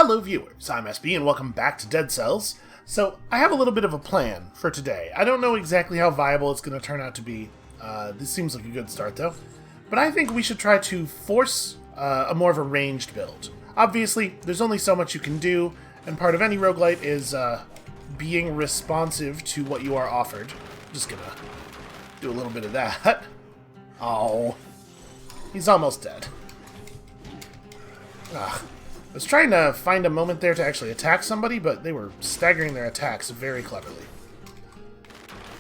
Hello viewers, I'm SB and welcome back to Dead Cells. So, I have a little bit of a plan for today. I don't know exactly how viable it's going to turn out to be. This seems like a good start though. But I think we should try to force a more of a ranged build. Obviously, there's only so much you can do, and part of any roguelite is being responsive to what you are offered. I'm just gonna do a little bit of that. Oh, he's almost dead. Ugh. I was trying to find a moment there to actually attack somebody, but they were staggering their attacks very cleverly.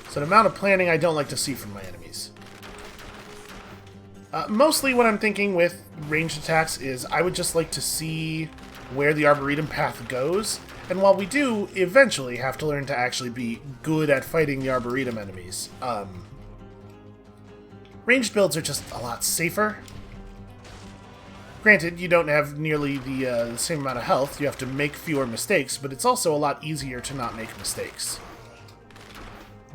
So an amount of planning I don't like to see from my enemies. Mostly what I'm thinking with ranged attacks is I would just like to see where the arboretum path goes, and while we do eventually have to learn to actually be good at fighting the arboretum enemies, ranged builds are just a lot safer. Granted, you don't have nearly the same amount of health, you have to make fewer mistakes, but it's also a lot easier to not make mistakes.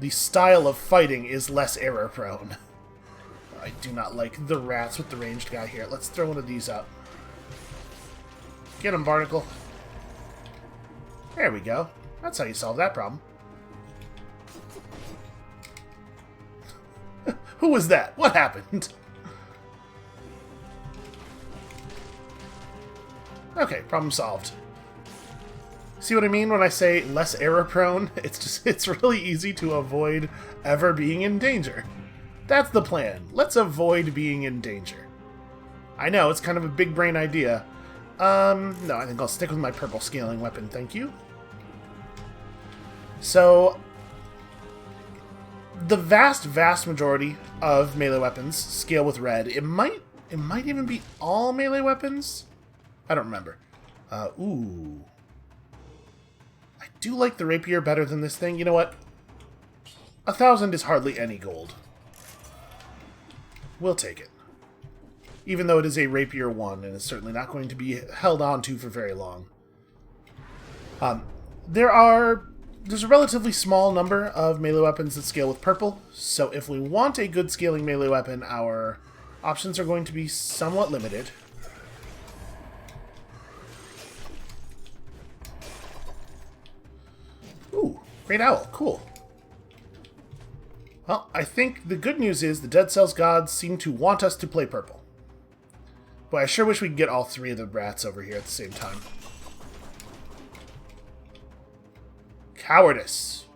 The style of fighting is less error-prone. I do not like the rats with the ranged guy here. Let's throw one of these up. Get him, Barnacle. There we go. That's how you solve that problem. Who was that? What happened? Okay, problem solved. See what I mean when I say less error-prone? It's really easy to avoid ever being in danger. That's the plan. Let's avoid being in danger. I know, it's kind of a big brain idea. No, I think I'll stick with my purple scaling weapon, thank you. So, the vast majority of melee weapons scale with red. It might even be all melee weapons? I don't remember. Ooh. I do like the rapier better than this thing. You know what? 1,000 is hardly any gold. We'll take it. Even though it is a rapier 1, and it's certainly not going to be held on to for very long. There's a relatively small number of melee weapons that scale with purple, so if we want a good scaling melee weapon, our options are going to be somewhat limited. Ooh, great owl, cool. Well, I think the good news is the Dead Cells gods seem to want us to play purple. Boy, I sure wish we could get all three of the rats over here at the same time. Cowardice.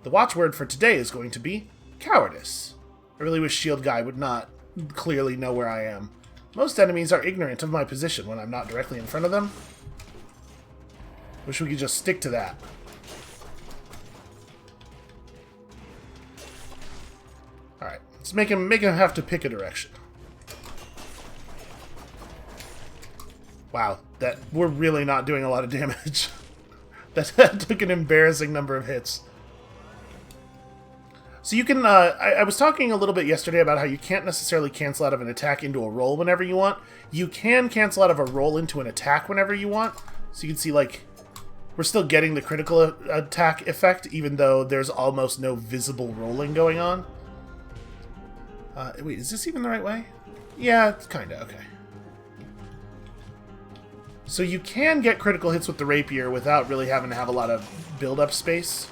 The watchword for today is going to be cowardice. I really wish Shield Guy would not clearly know where I am. Most enemies are ignorant of my position when I'm not directly in front of them. Wish we could just stick to that. Alright, let's make him have to pick a direction. Wow, we're really not doing a lot of damage. that took an embarrassing number of hits. So you can, I was talking a little bit yesterday about how you can't necessarily cancel out of an attack into a roll whenever you want. You can cancel out of a roll into an attack whenever you want. So you can see, like, we're still getting the critical attack effect, even though there's almost no visible rolling going on. Wait, is this even the right way? Yeah, it's kinda, okay. So you can get critical hits with the rapier without really having to have a lot of build-up space.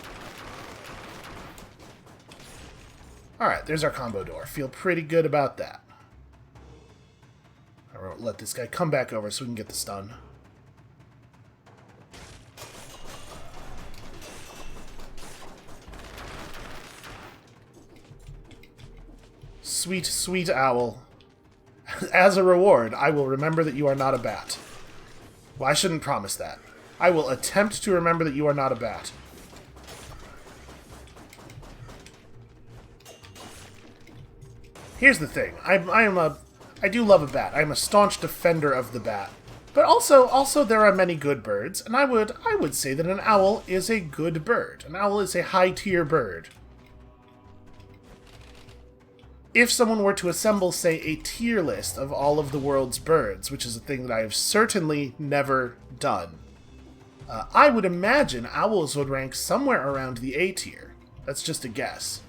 Alright, there's our combo door. Feel pretty good about that. I'll let this guy come back over so we can get the stun. Sweet, sweet owl. As a reward, I will remember that you are not a bat. Well, I shouldn't promise that. I will attempt to remember that you are not a bat. Here's the thing. I do love a bat. I'm a staunch defender of the bat. But also there are many good birds, and I would say that an owl is a good bird. An owl is a high-tier bird. If someone were to assemble, say, a tier list of all of the world's birds, which is a thing that I have certainly never done, I would imagine owls would rank somewhere around the A tier. That's just a guess.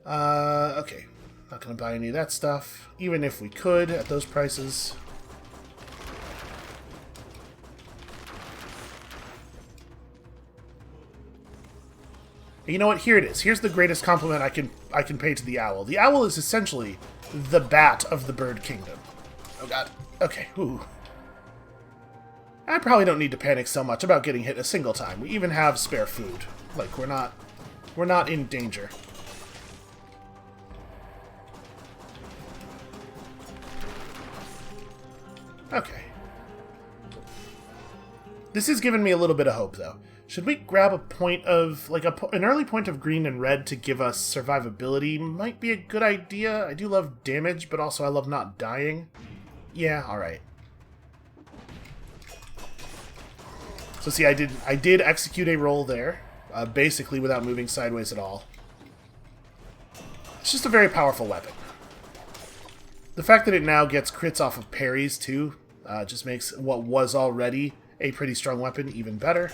Okay. Not going to buy any of that stuff, even if we could at those prices. You know what? Here it is. Here's the greatest compliment I can pay to the owl. The owl is essentially the bat of the bird kingdom. Oh god. Okay. Ooh. I probably don't need to panic so much about getting hit a single time. We even have spare food. Like, we're not in danger. Okay. This has given me a little bit of hope, though. Should we grab a point of, like, an early point of green and red to give us survivability? Might be a good idea. I do love damage, but also I love not dying. Yeah, alright. So see, I did execute a roll there, basically without moving sideways at all. It's just a very powerful weapon. The fact that it now gets crits off of parries, too, just makes what was already a pretty strong weapon even better.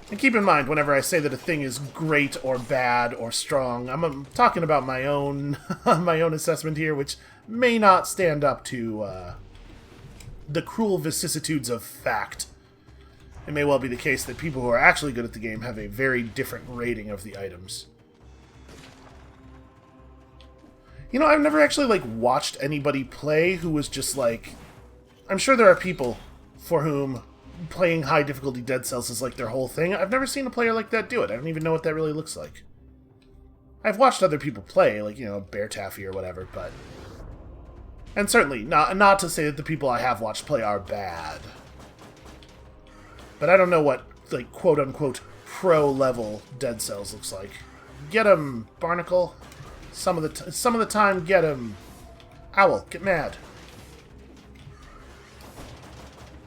And keep in mind, whenever I say that a thing is great or bad or strong, I'm talking about my own my own assessment here, which may not stand up to the cruel vicissitudes of fact. It may well be the case that people who are actually good at the game have a very different rating of the items. You know, I've never actually, like, watched anybody play who was just, like... I'm sure there are people for whom playing high difficulty Dead Cells is like their whole thing. I've never seen a player like that do it. I don't even know what that really looks like. I've watched other people play, like, you know, Bear Taffy or whatever, but... And certainly, not to say that the people I have watched play are bad. But I don't know what, like, quote-unquote pro-level Dead Cells looks like. Get 'em, Barnacle. Some of the time, get 'em. Owl, get mad.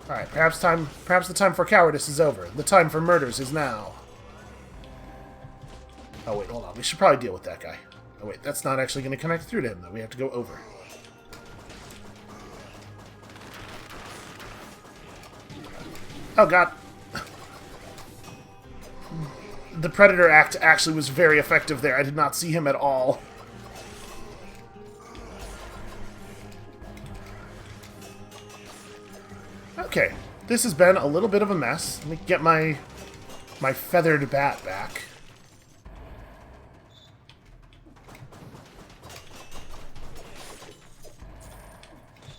Alright, perhaps the time for cowardice is over. The time for murders is now. Oh wait, hold on. We should probably deal with that guy. Oh wait, that's not actually going to connect through to him, though. We have to go over. Oh god. The Predator act actually was very effective there. I did not see him at all. Okay, this has been a little bit of a mess. Let me get my feathered bat back.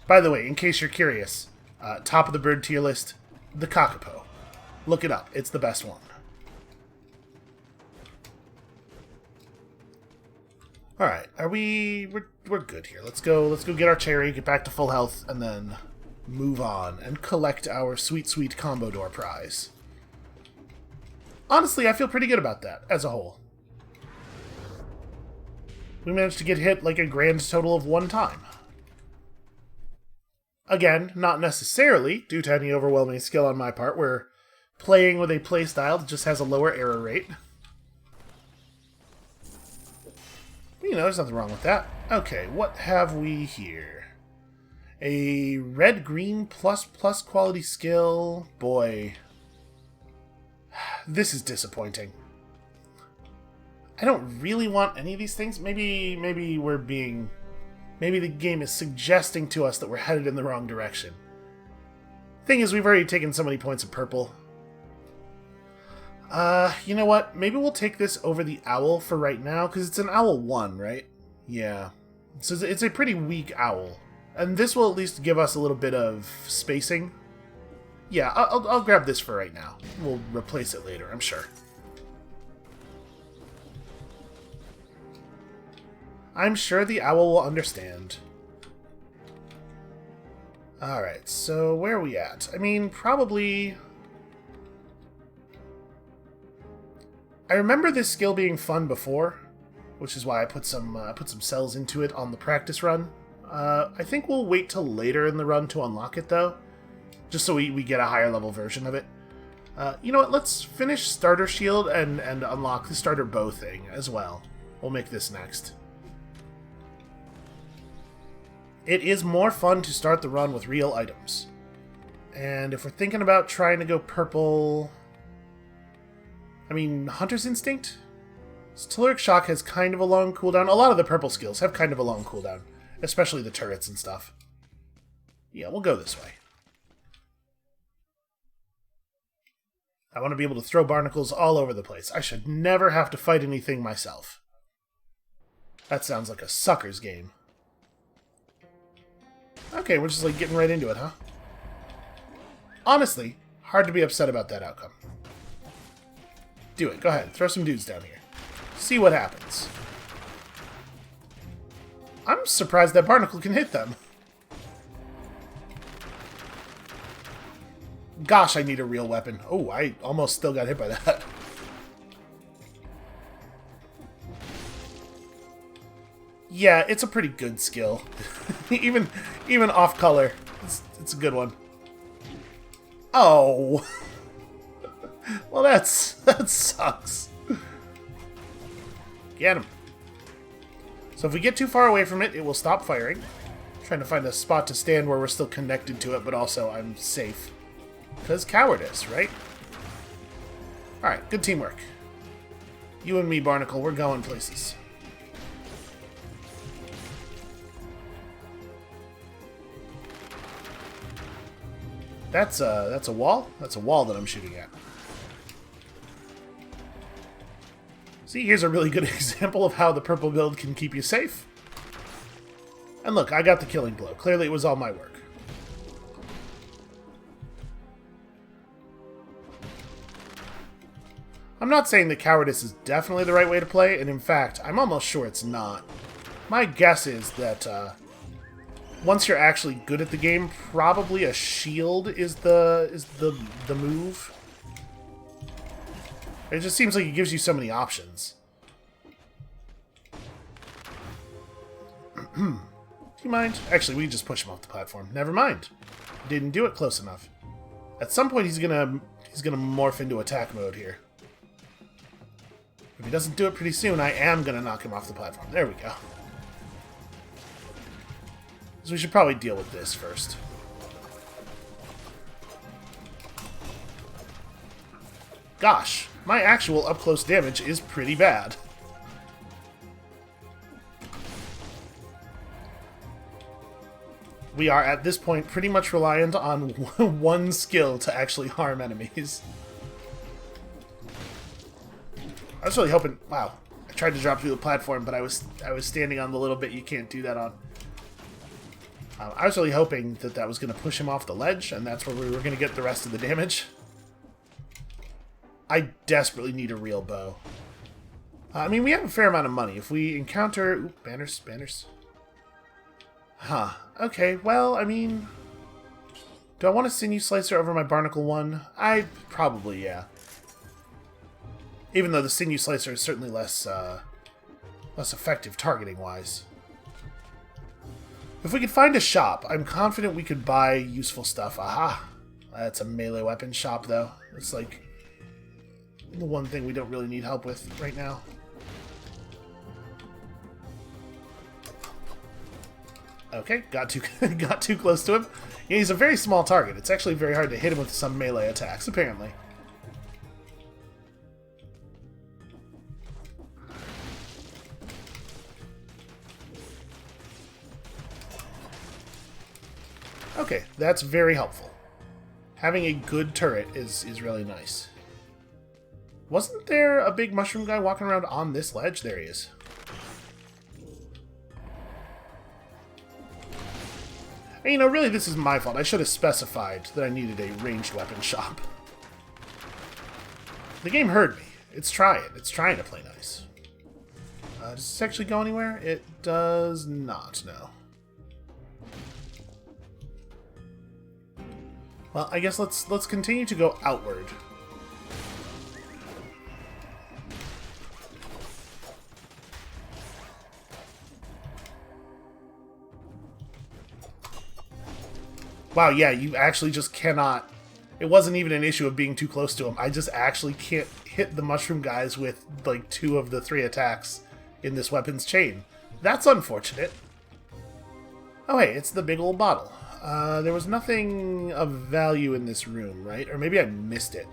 By the way, in case you're curious, top of the bird tier list, the kakapo. Look it up. It's the best one. Alright, we're good here. Let's go get our cherry, get back to full health, and then move on and collect our sweet, sweet combo door prize. Honestly, I feel pretty good about that, as a whole. We managed to get hit like a grand total of 1 time. Again, not necessarily due to any overwhelming skill on my part. We're playing with a playstyle that just has a lower error rate. You know, there's nothing wrong with that. Okay, what have we here? A red-green plus quality skill. Boy. This is disappointing. I don't really want any of these things. Maybe we're being... Maybe the game is suggesting to us that we're headed in the wrong direction. Thing is, we've already taken so many points of purple. You know what? Maybe we'll take this over the owl for right now, because it's an owl 1, right? Yeah. So it's a pretty weak owl. And this will at least give us a little bit of spacing. Yeah, I'll grab this for right now. We'll replace it later, I'm sure. I'm sure the owl will understand. Alright, so where are we at? I mean, probably... I remember this skill being fun before, which is why I put some cells into it on the practice run. I think we'll wait till later in the run to unlock it, though, just so we get a higher level version of it. You know what, let's finish Starter Shield and unlock the Starter Bow thing as well. We'll make this next. It is more fun to start the run with real items. And if we're thinking about trying to go purple... I mean, Hunter's Instinct? So Telluric Shock has kind of a long cooldown. A lot of the purple skills have kind of a long cooldown, especially the turrets and stuff. Yeah, we'll go this way. I want to be able to throw barnacles all over the place. I should never have to fight anything myself. That sounds like a sucker's game. Okay, we're just like getting right into it, huh? Honestly, hard to be upset about that outcome. Do it. Go ahead. Throw some dudes down here. See what happens. I'm surprised that barnacle can hit them. Gosh, I need a real weapon. Oh, I almost still got hit by that. Yeah, it's a pretty good skill. even off color, it's a good one. Oh, well, that sucks. Get him. So if we get too far away from it, it will stop firing. I'm trying to find a spot to stand where we're still connected to it, but also I'm safe. Because cowardice, right? Alright, good teamwork. You and me, Barnacle, we're going places. That's a wall? That's a wall that I'm shooting at. See, here's a really good example of how the purple build can keep you safe. And look, I got the killing blow. Clearly it was all my work. I'm not saying that cowardice is definitely the right way to play, and in fact, I'm almost sure it's not. My guess is that once you're actually good at the game, probably a shield is the move. It just seems like it gives you so many options. Do you mind? Actually, we just push him off the platform. Never mind. Didn't do it close enough. At some point, he's gonna morph into attack mode here. If he doesn't do it pretty soon, I am gonna knock him off the platform. There we go. So we should probably deal with this first. Gosh, my actual up-close damage is pretty bad. We are, at this point, pretty much reliant on one skill to actually harm enemies. I was really hoping... Wow. I tried to drop through the platform, but I was standing on the little bit you can't do that on. I was really hoping that that was going to push him off the ledge, and that's where we were going to get the rest of the damage. I desperately need a real bow. I mean, we have a fair amount of money. If we encounter... Ooh, banners. Huh. Okay, well, I mean... Do I want a sinew slicer over my barnacle one? Probably, yeah. Even though the sinew slicer is certainly less effective targeting-wise. If we could find a shop, I'm confident we could buy useful stuff. Aha! That's a melee weapon shop, though. It's like the one thing we don't really need help with right now. Okay, got too close to him. Yeah, he's a very small target. It's actually very hard to hit him with some melee attacks, apparently. Okay, that's very helpful. Having a good turret is really nice. Wasn't there a big mushroom guy walking around on this ledge? There he is. And, you know, really this is my fault. I should have specified that I needed a ranged weapon shop. The game heard me. It's trying. It's trying to play nice. Does this actually go anywhere? It does not, no. Well, I guess let's continue to go outward. Wow, yeah, you actually just cannot... It wasn't even an issue of being too close to him. I just actually can't hit the mushroom guys with, like, 2 of the 3 attacks in this weapon's chain. That's unfortunate. Oh, hey, it's the big old bottle. There was nothing of value in this room, right? Or maybe I missed it.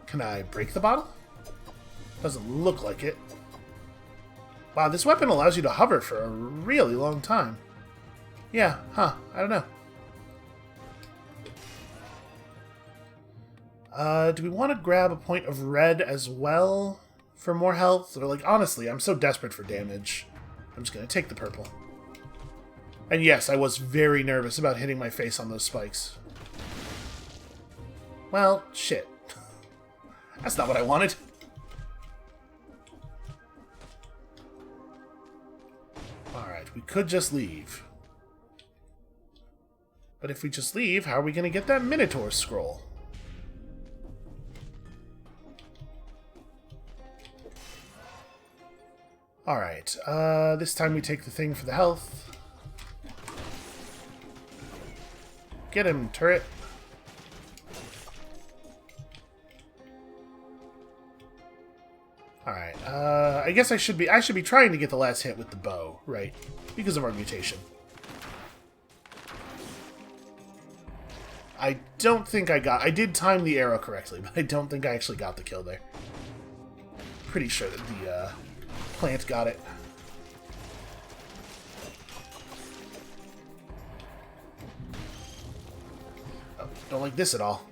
Can I break the bottle? Doesn't look like it. Wow, this weapon allows you to hover for a really long time. Yeah, huh, I don't know. Do we want to grab a point of red as well for more health? Or, like, honestly, I'm so desperate for damage. I'm just going to take the purple. And yes, I was very nervous about hitting my face on those spikes. Well, shit. That's not what I wanted. Alright, we could just leave. But if we just leave, how are we going to get that Minotaur scroll? Alright, this time we take the thing for the health. Get him, turret. Alright, I guess I should be trying to get the last hit with the bow, right? Because of our mutation. I don't think I did time the arrow correctly, but I don't think I actually got the kill there. Pretty sure that the, plant got it. Oh, don't like this at all.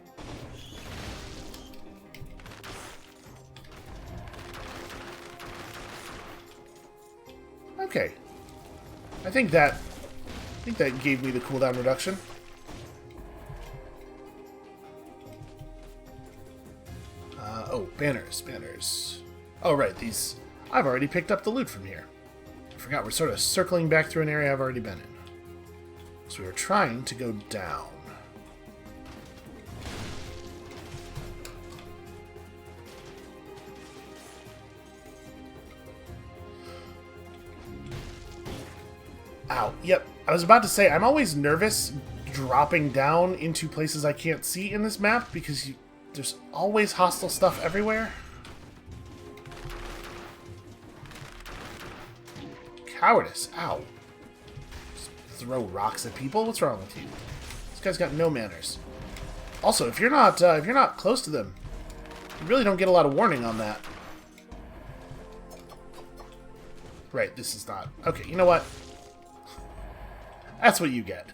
Okay. I think that gave me the cooldown reduction. Oh, banners. Oh, right, these... I've already picked up the loot from here. I forgot we're sort of circling back through an area I've already been in. So we were trying to go down. Ow, yep. I was about to say, I'm always nervous dropping down into places I can't see in this map because there's always hostile stuff everywhere. Cowardice. Ow. Just throw rocks at people? What's wrong with you? This guy's got no manners. Also, if you're not close to them, you really don't get a lot of warning on that. Right, this is not... Okay, you know what? That's what you get.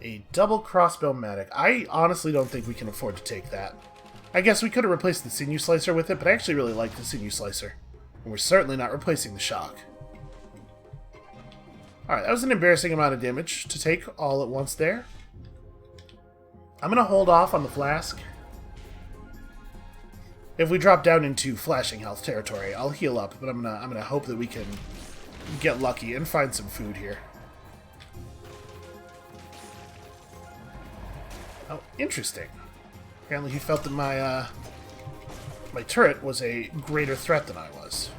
A double crossbow matic. I honestly don't think we can afford to take that. I guess we could have replaced the sinew slicer with it, but I actually really like the sinew slicer. And we're certainly not replacing the shock. Alright, that was an embarrassing amount of damage to take all at once there. I'm going to hold off on the flask. If we drop down into flashing health territory, I'll heal up, but I'm gonna hope that we can get lucky and find some food here. Oh, interesting. Apparently he felt that my turret was a greater threat than I was.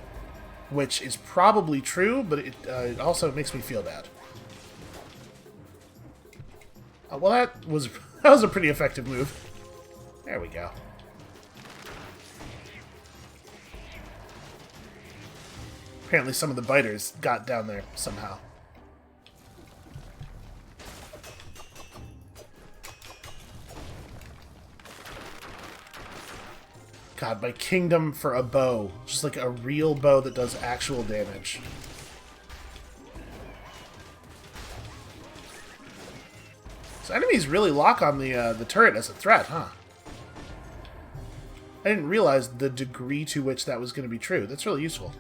Which is probably true, but it also makes me feel bad. Well, that was a pretty effective move. There we go. Apparently some of the biters got down there somehow. God, my kingdom for a bow. Just like a real bow that does actual damage. So enemies really lock on the turret as a threat, huh? I didn't realize the degree to which that was going to be true. That's really useful.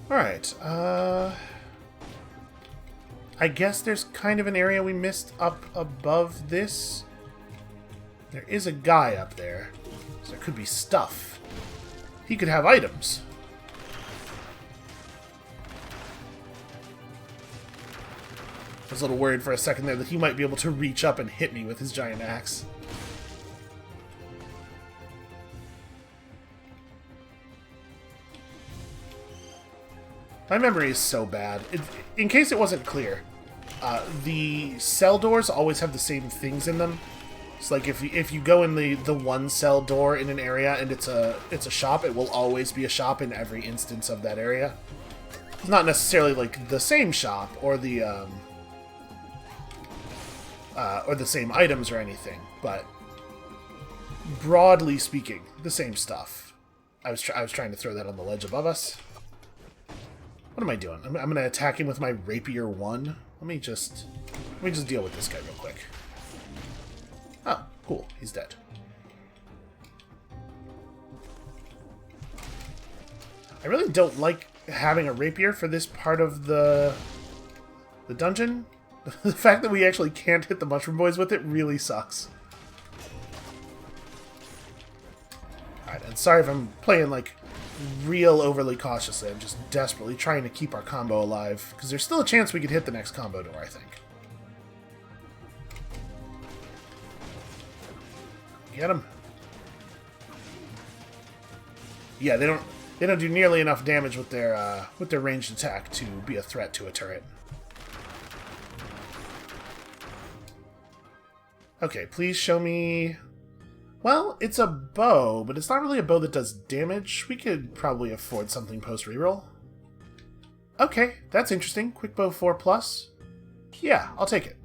Alright, I guess there's kind of an area we missed up above this. There is a guy up there, so there could be stuff. He could have items. I was a little worried for a second there that he might be able to reach up and hit me with his giant axe. My memory is so bad. In case it wasn't clear, the cell doors always have the same things in them. It's like if you go in the one cell door in an area and it's a shop, it will always be a shop in every instance of that area. It's not necessarily like the same shop or the same items or anything, but broadly speaking, the same stuff. I was trying to throw that on the ledge above us. What am I doing? I'm going to attack him with my rapier 1. Let me just deal with this guy real quick. Oh, cool. He's dead. I really don't like having a rapier for this part of the dungeon. The fact that we actually can't hit the mushroom boys with it really sucks. Alright, and sorry if I'm playing like real overly cautiously. I'm just desperately trying to keep our combo alive, because there's still a chance we could hit the next combo door, I think. Get him. Yeah, they don't do nearly enough damage with their ranged attack to be a threat to a turret. Okay, please show me... Well, it's a bow, but it's not really a bow that does damage. We could probably afford something post-reroll. Okay, that's interesting. Quick bow 4+. Yeah, I'll take it.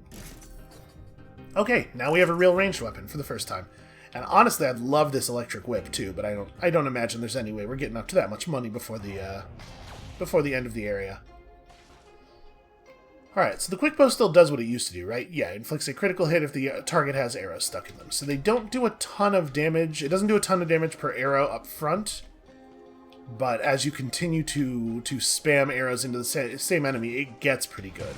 Okay, now we have a real ranged weapon for the first time. And honestly, I'd love this electric whip too, but I don't imagine there's any way we're getting up to that much money before the end of the area. Alright, so the quick bow still does what it used to do, right? Yeah, it inflicts a critical hit if the target has arrows stuck in them. So they don't do a ton of damage. It doesn't do a ton of damage per arrow up front, but as you continue to spam arrows into the same enemy, it gets pretty good.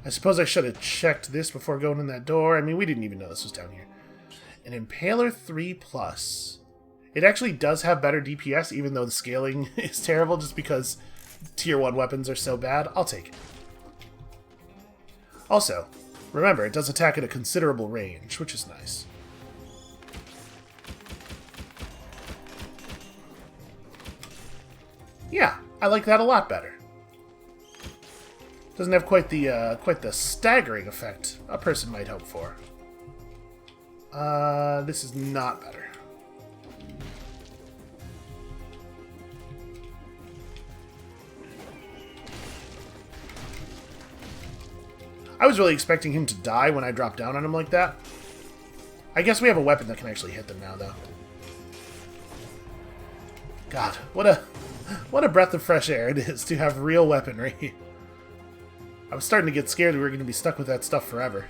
I suppose I should have checked this before going in that door. I mean, we didn't even know this was down here. An Impaler 3+. It actually does have better DPS, even though the scaling is terrible, just because tier 1 weapons are so bad. I'll take it. Also, remember, it does attack at a considerable range, which is nice. Yeah, I like that a lot better. Doesn't have quite the staggering effect a person might hope for. This is not better. I was really expecting him to die when I dropped down on him like that. I guess we have a weapon that can actually hit them now, though. God, what a breath of fresh air it is to have real weaponry. I was starting to get scared we were going to be stuck with that stuff forever.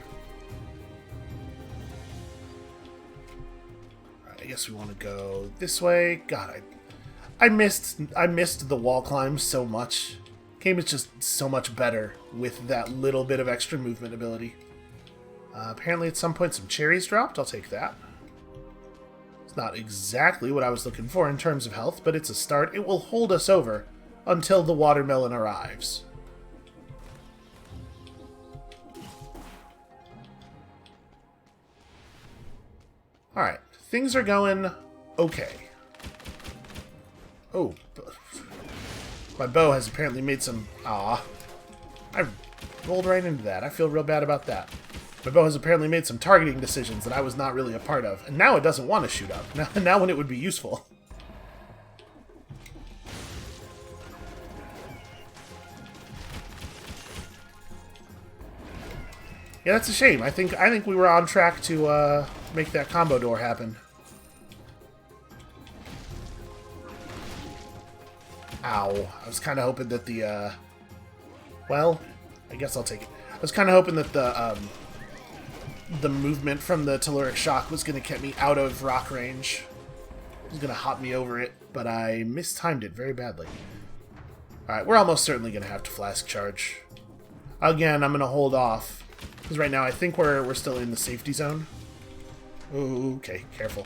Alright, I guess we want to go this way. God, I missed the wall climb so much. Game is just so much better with that little bit of extra movement ability. Apparently at some point some cherries dropped. I'll take that. It's not exactly what I was looking for in terms of health, but it's a start. It will hold us over until the watermelon arrives. Alright, things are going okay. Oh, my bow has apparently made some... Aw. I rolled right into that. I feel real bad about that. My bow has apparently made some targeting decisions that I was not really a part of. And now it doesn't want to shoot up. Now when it would be useful. Yeah, that's a shame. I think we were on track to make that combo door happen. Ow. I was kind of hoping that the, well, I guess I'll take it. I was kind of hoping that the movement from the telluric shock was going to get me out of rock range. It was going to hop me over it, but I mistimed it very badly. Alright, we're almost certainly going to have to flask charge. Again, I'm going to hold off, because right now I think we're still in the safety zone. Ooh, okay, careful.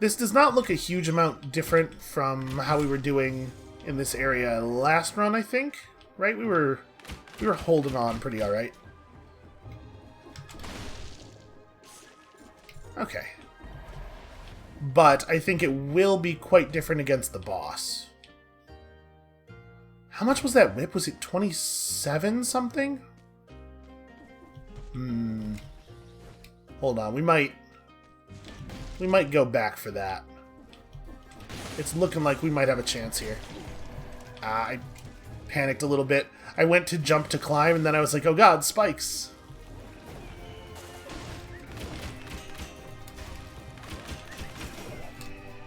This does not look a huge amount different from how we were doing in this area last run, I think. Right? We were holding on pretty alright. Okay. But I think it will be quite different against the boss. How much was that whip? Was it 27 something? Hold on, we might go back for that. It's looking like we might have a chance here. I panicked a little bit. I went to jump to climb, and then I was like, oh god, spikes.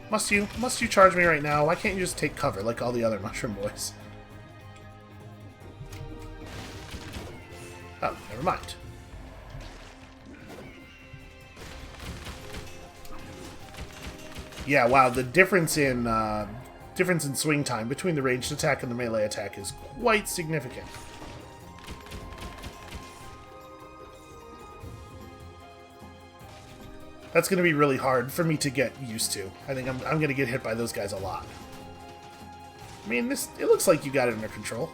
Must you charge me right now? Why can't you just take cover like all the other mushroom boys? Oh, never mind. Yeah, wow, the difference in swing time between the ranged attack and the melee attack is quite significant. That's going to be really hard for me to get used to. I think I'm going to get hit by those guys a lot. I mean, it looks like you got it under control.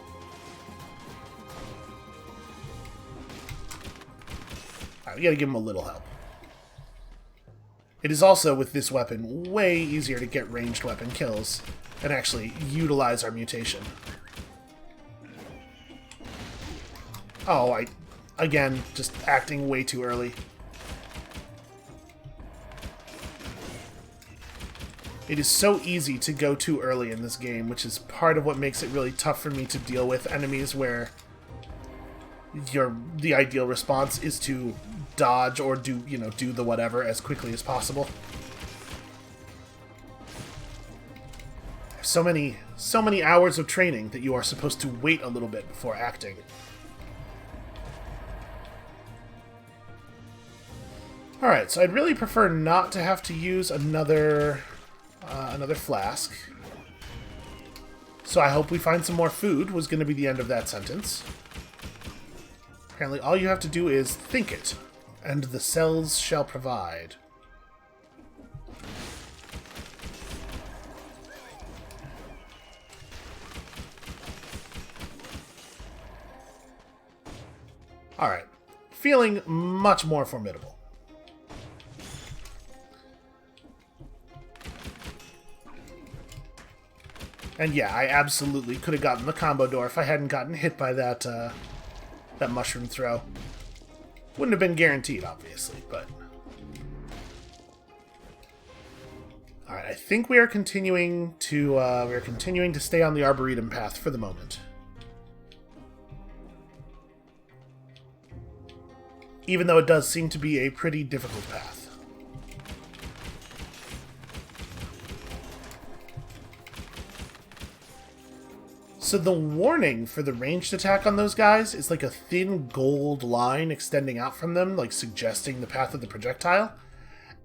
Alright, we got to give him a little help. It is also, with this weapon, way easier to get ranged weapon kills and actually utilize our mutation. Oh, again, just acting way too early. It is so easy to go too early in this game, which is part of what makes it really tough for me to deal with enemies where the ideal response is to dodge or do the whatever as quickly as possible. So many hours of training that you are supposed to wait a little bit before acting. Alright, so I'd really prefer not to have to use another flask. So I hope we find some more food, was going to be the end of that sentence. Apparently all you have to do is think it, and the cells shall provide. Alright, feeling much more formidable. And yeah, I absolutely could have gotten the combo door if I hadn't gotten hit by that mushroom throw. Wouldn't have been guaranteed, obviously, but... Alright, I think we are continuing to stay on the arboretum path for the moment. Even though it does seem to be a pretty difficult path. So the warning for the ranged attack on those guys is like a thin gold line extending out from them, like suggesting the path of the projectile.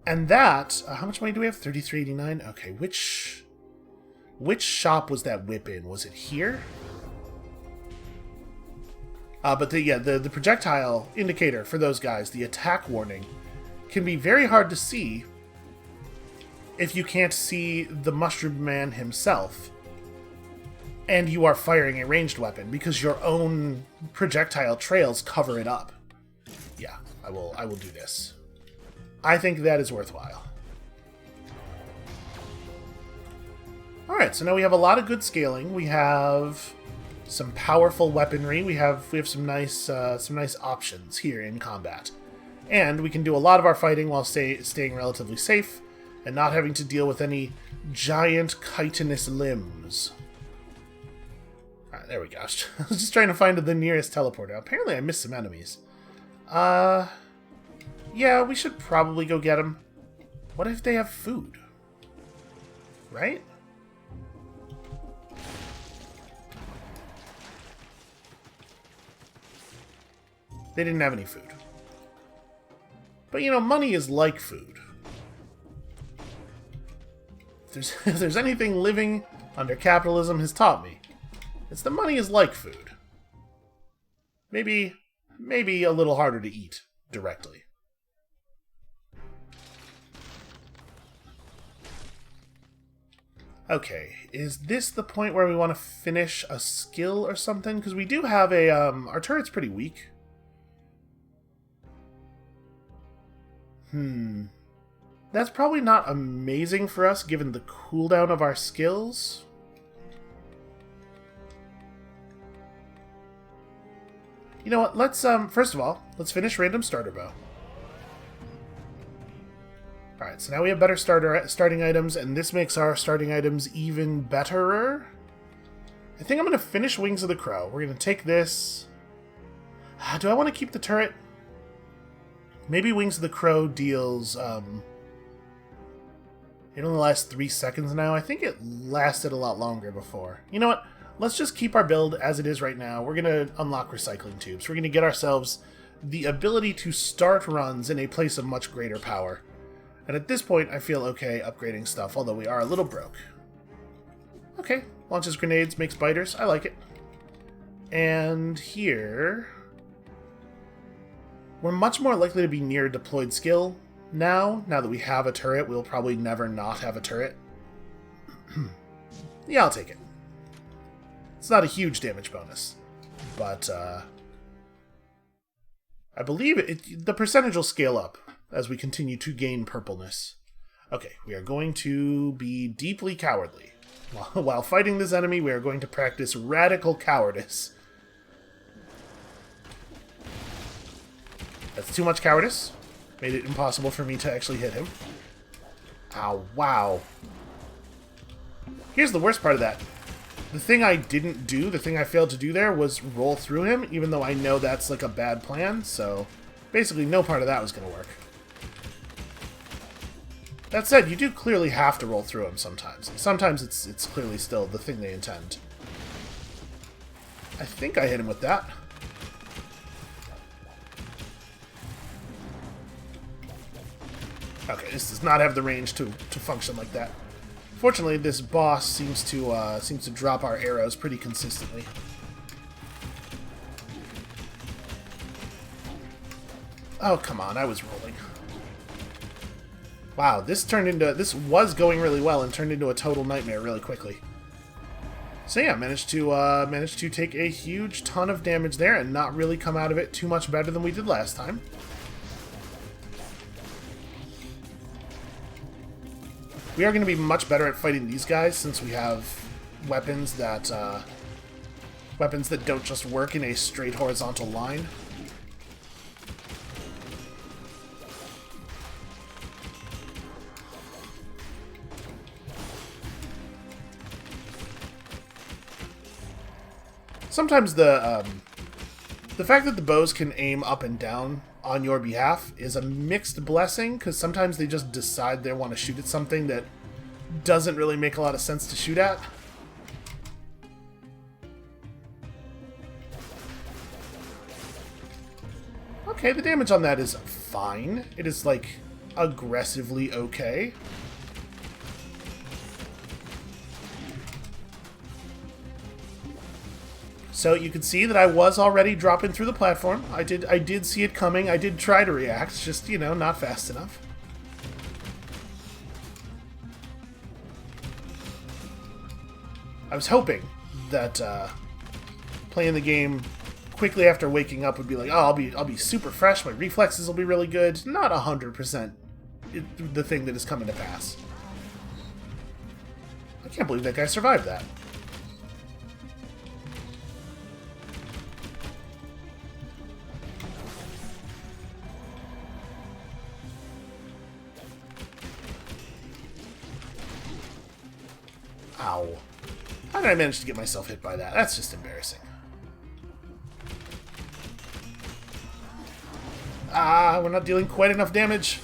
And that, how much money do we have? 33.89? Okay, which shop was that whip in? Was it here? But the projectile indicator for those guys, the attack warning, can be very hard to see if you can't see the Mushroom Man himself. And you are firing a ranged weapon, because your own projectile trails cover it up. Yeah, I will do this. I think that is worthwhile. Alright, so now we have a lot of good scaling. We have some powerful weaponry. We have some nice options here in combat. And we can do a lot of our fighting while staying relatively safe, and not having to deal with any giant chitinous limbs. There we go. I was just trying to find the nearest teleporter. Apparently I missed some enemies. Yeah, we should probably go get them. What if they have food? Right? They didn't have any food. But, money is like food. If there's anything living under capitalism has taught me, it's the money is like food. Maybe a little harder to eat directly. Okay, is this the point where we want to finish a skill or something? Because we do have our turret's pretty weak. That's probably not amazing for us given the cooldown of our skills. You know what? Let's first of all, let's finish random starter bow. All right, so now we have better starting items, and this makes our starting items even betterer. I think I'm going to finish Wings of the Crow. We're going to take this. Do I want to keep the turret? Maybe Wings of the Crow deals... It only lasts 3 seconds now. I think it lasted a lot longer before. You know what? Let's just keep our build as it is right now. We're going to unlock recycling tubes. We're going to get ourselves the ability to start runs in a place of much greater power. And at this point, I feel okay upgrading stuff, although we are a little broke. Okay, launches grenades, makes biters. I like it. And here... We're much more likely to be near deployed skill now. Now that we have a turret, we'll probably never not have a turret. Yeah, I'll take it. It's not a huge damage bonus, but I believe the percentage will scale up as we continue to gain purpleness. Okay, we are going to be deeply cowardly. While fighting this enemy, we are going to practice radical cowardice. That's too much cowardice. Made it impossible for me to actually hit him. Ow, wow. Here's the worst part of that. The thing I didn't do, the thing I failed to do there, was roll through him, even though I know that's like a bad plan, so basically no part of that was going to work. That said, you do clearly have to roll through him sometimes. Sometimes it's clearly still the thing they intend. I think I hit him with that. Okay, this does not have the range to function like that. Fortunately, this boss seems to drop our arrows pretty consistently. Oh, come on, I was rolling. Wow, this was going really well and turned into a total nightmare really quickly. So yeah, managed to take a huge ton of damage there and not really come out of it too much better than we did last time. We are going to be much better at fighting these guys since we have weapons that don't just work in a straight horizontal line. Sometimes the fact that the bows can aim up and down on your behalf is a mixed blessing, because sometimes they just decide they want to shoot at something that doesn't really make a lot of sense to shoot at. Okay, the damage on that is fine. It is, like, aggressively okay. So you can see that I was already dropping through the platform. I did see it coming. I did try to react, just, you know, not fast enough. I was hoping that playing the game quickly after waking up would be like, oh, I'll be super fresh. My reflexes will be really good. Not 100% the thing that is coming to pass. I can't believe that guy survived that. Ow. How did I manage to get myself hit by that? That's just embarrassing. Ah, we're not dealing quite enough damage.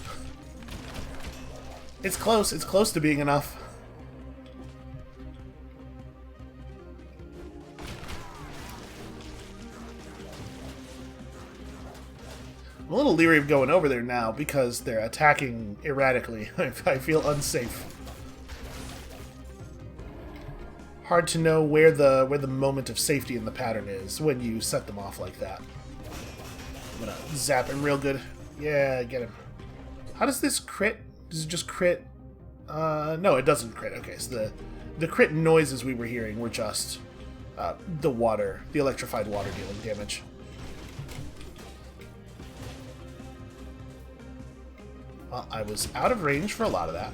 It's close. It's close to being enough. I'm a little leery of going over there now because they're attacking erratically. I feel unsafe. Hard to know where the moment of safety in the pattern is when you set them off like that. I'm gonna zap him real good. Yeah, get him. How does this crit? Does it just crit? No, it doesn't crit. Okay, so the crit noises we were hearing were just the electrified water dealing damage. Well, I was out of range for a lot of that.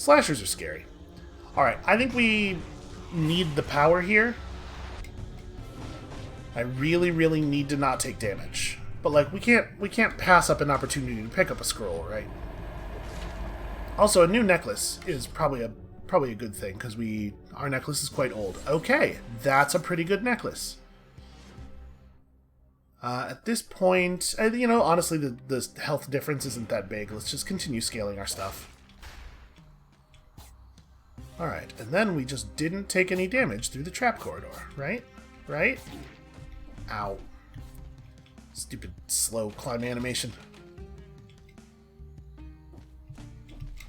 Slashers are scary. Alright, I think we need the power here. I really, really need to not take damage. But like we can't pass up an opportunity to pick up a scroll, right? Also, a new necklace is probably a good thing, because our necklace is quite old. Okay, that's a pretty good necklace. At this point, you know, honestly, the health difference isn't that big. Let's just continue scaling our stuff. Alright, and then we just didn't take any damage through the trap corridor, right? Right? Ow. Stupid slow climb animation.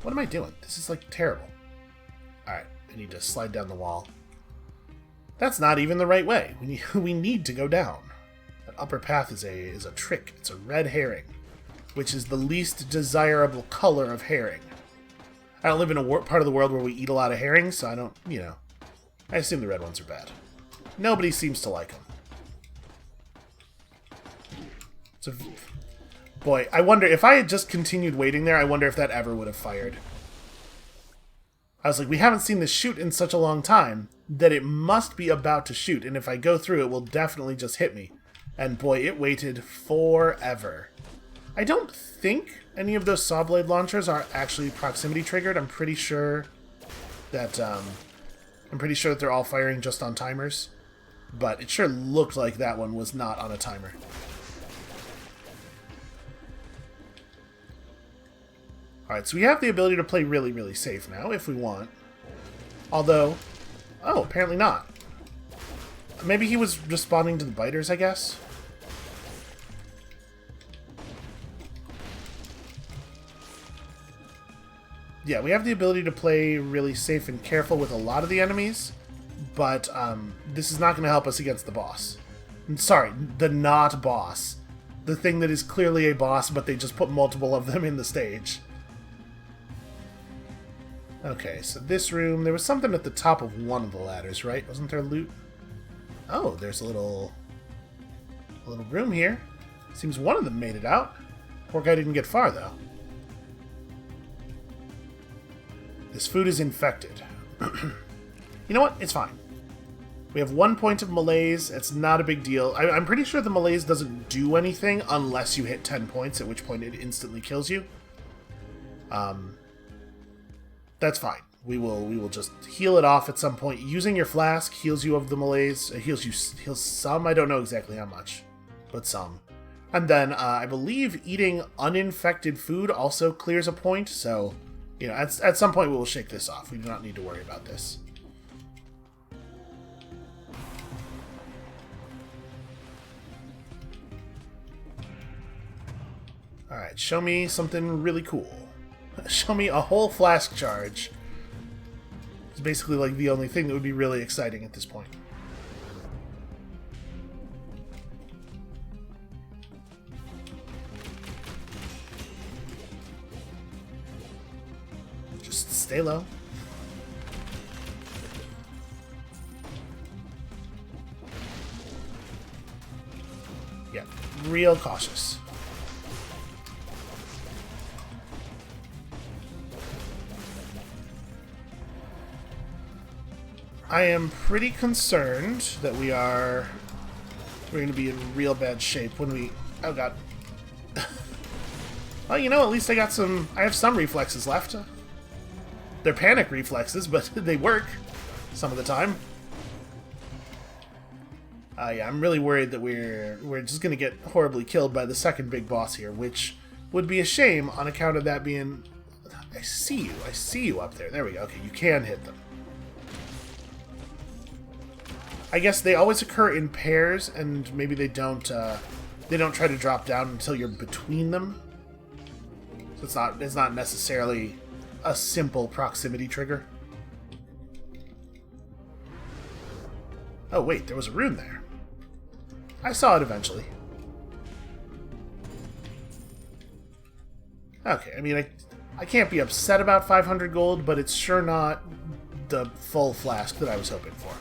What am I doing? This is, like, terrible. Alright, I need to slide down the wall. That's not even the right way. We need to go down. That upper path is a trick. It's a red herring, which is the least desirable color of herring. I don't live in a part of the world where we eat a lot of herrings, so I don't, you know. I assume the red ones are bad. Nobody seems to like them. So, boy, I wonder, if I had just continued waiting there, I wonder if that ever would have fired. I was like, we haven't seen this shoot in such a long time that it must be about to shoot, and if I go through, it will definitely just hit me. And boy, it waited forever. I don't think any of those saw blade launchers are actually proximity triggered. I'm pretty sure that they're all firing just on timers, but it sure looked like that one was not on a timer. Alright, so we have the ability to play really, really safe now, if we want. Although, oh, apparently not. Maybe he was responding to the biters, I guess? Yeah, we have the ability to play really safe and careful with a lot of the enemies, but this is not going to help us against the boss. Sorry, the not boss. The thing that is clearly a boss, but they just put multiple of them in the stage. Okay, so this room, there was something at the top of one of the ladders, right? Wasn't there loot? Oh, there's a little room here. Seems one of them made it out. Poor guy didn't get far, though. This food is infected. You know what? It's fine. We have 1 point of malaise. It's not a big deal. I'm pretty sure the malaise doesn't do anything unless you hit 10 points, at which point it instantly kills you. That's fine. We will just heal it off at some point. Using your flask heals you of the malaise. It heals some. I don't know exactly how much, but some. And then I believe eating uninfected food also clears a point. So, you know, at some point we will shake this off. We do not need to worry about this. All right, show me something really cool. Show me a whole flask charge. It's basically like the only thing that would be really exciting at this point. Just stay low. Yeah, real cautious. I am pretty concerned that we're going to be in real bad shape when we... Oh, God. Well, you know, at least I have some reflexes left. They're panic reflexes, but they work some of the time. Yeah, I'm really worried that we're just going to get horribly killed by the second big boss here, which would be a shame on account of that being... I see you up there. There we go. Okay, you can hit them. I guess they always occur in pairs, and maybe they don't try to drop down until you're between them. So it's not necessarily a simple proximity trigger. Oh wait, there was a rune there. I saw it eventually. Okay, I mean, I can't be upset about 500 gold, but it's sure not the full flask that I was hoping for.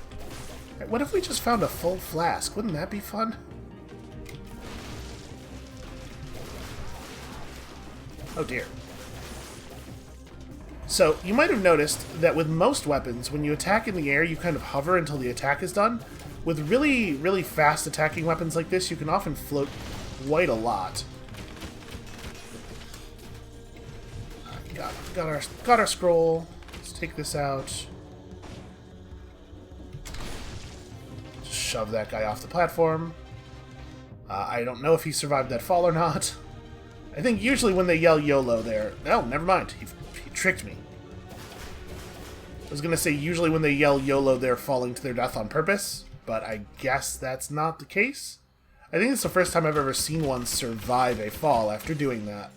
What if we just found a full flask? Wouldn't that be fun? Oh dear. So, you might have noticed that with most weapons, when you attack in the air, you kind of hover until the attack is done. With really, really fast attacking weapons like this, you can often float quite a lot. Got our scroll. Let's take this out. Just shove that guy off the platform. I don't know if he survived that fall or not. I think usually when they yell YOLO there... Oh, never mind. He tricked me. I was going to say usually when they yell YOLO they're falling to their death on purpose, but I guess that's not the case. I think it's the first time I've ever seen one survive a fall after doing that.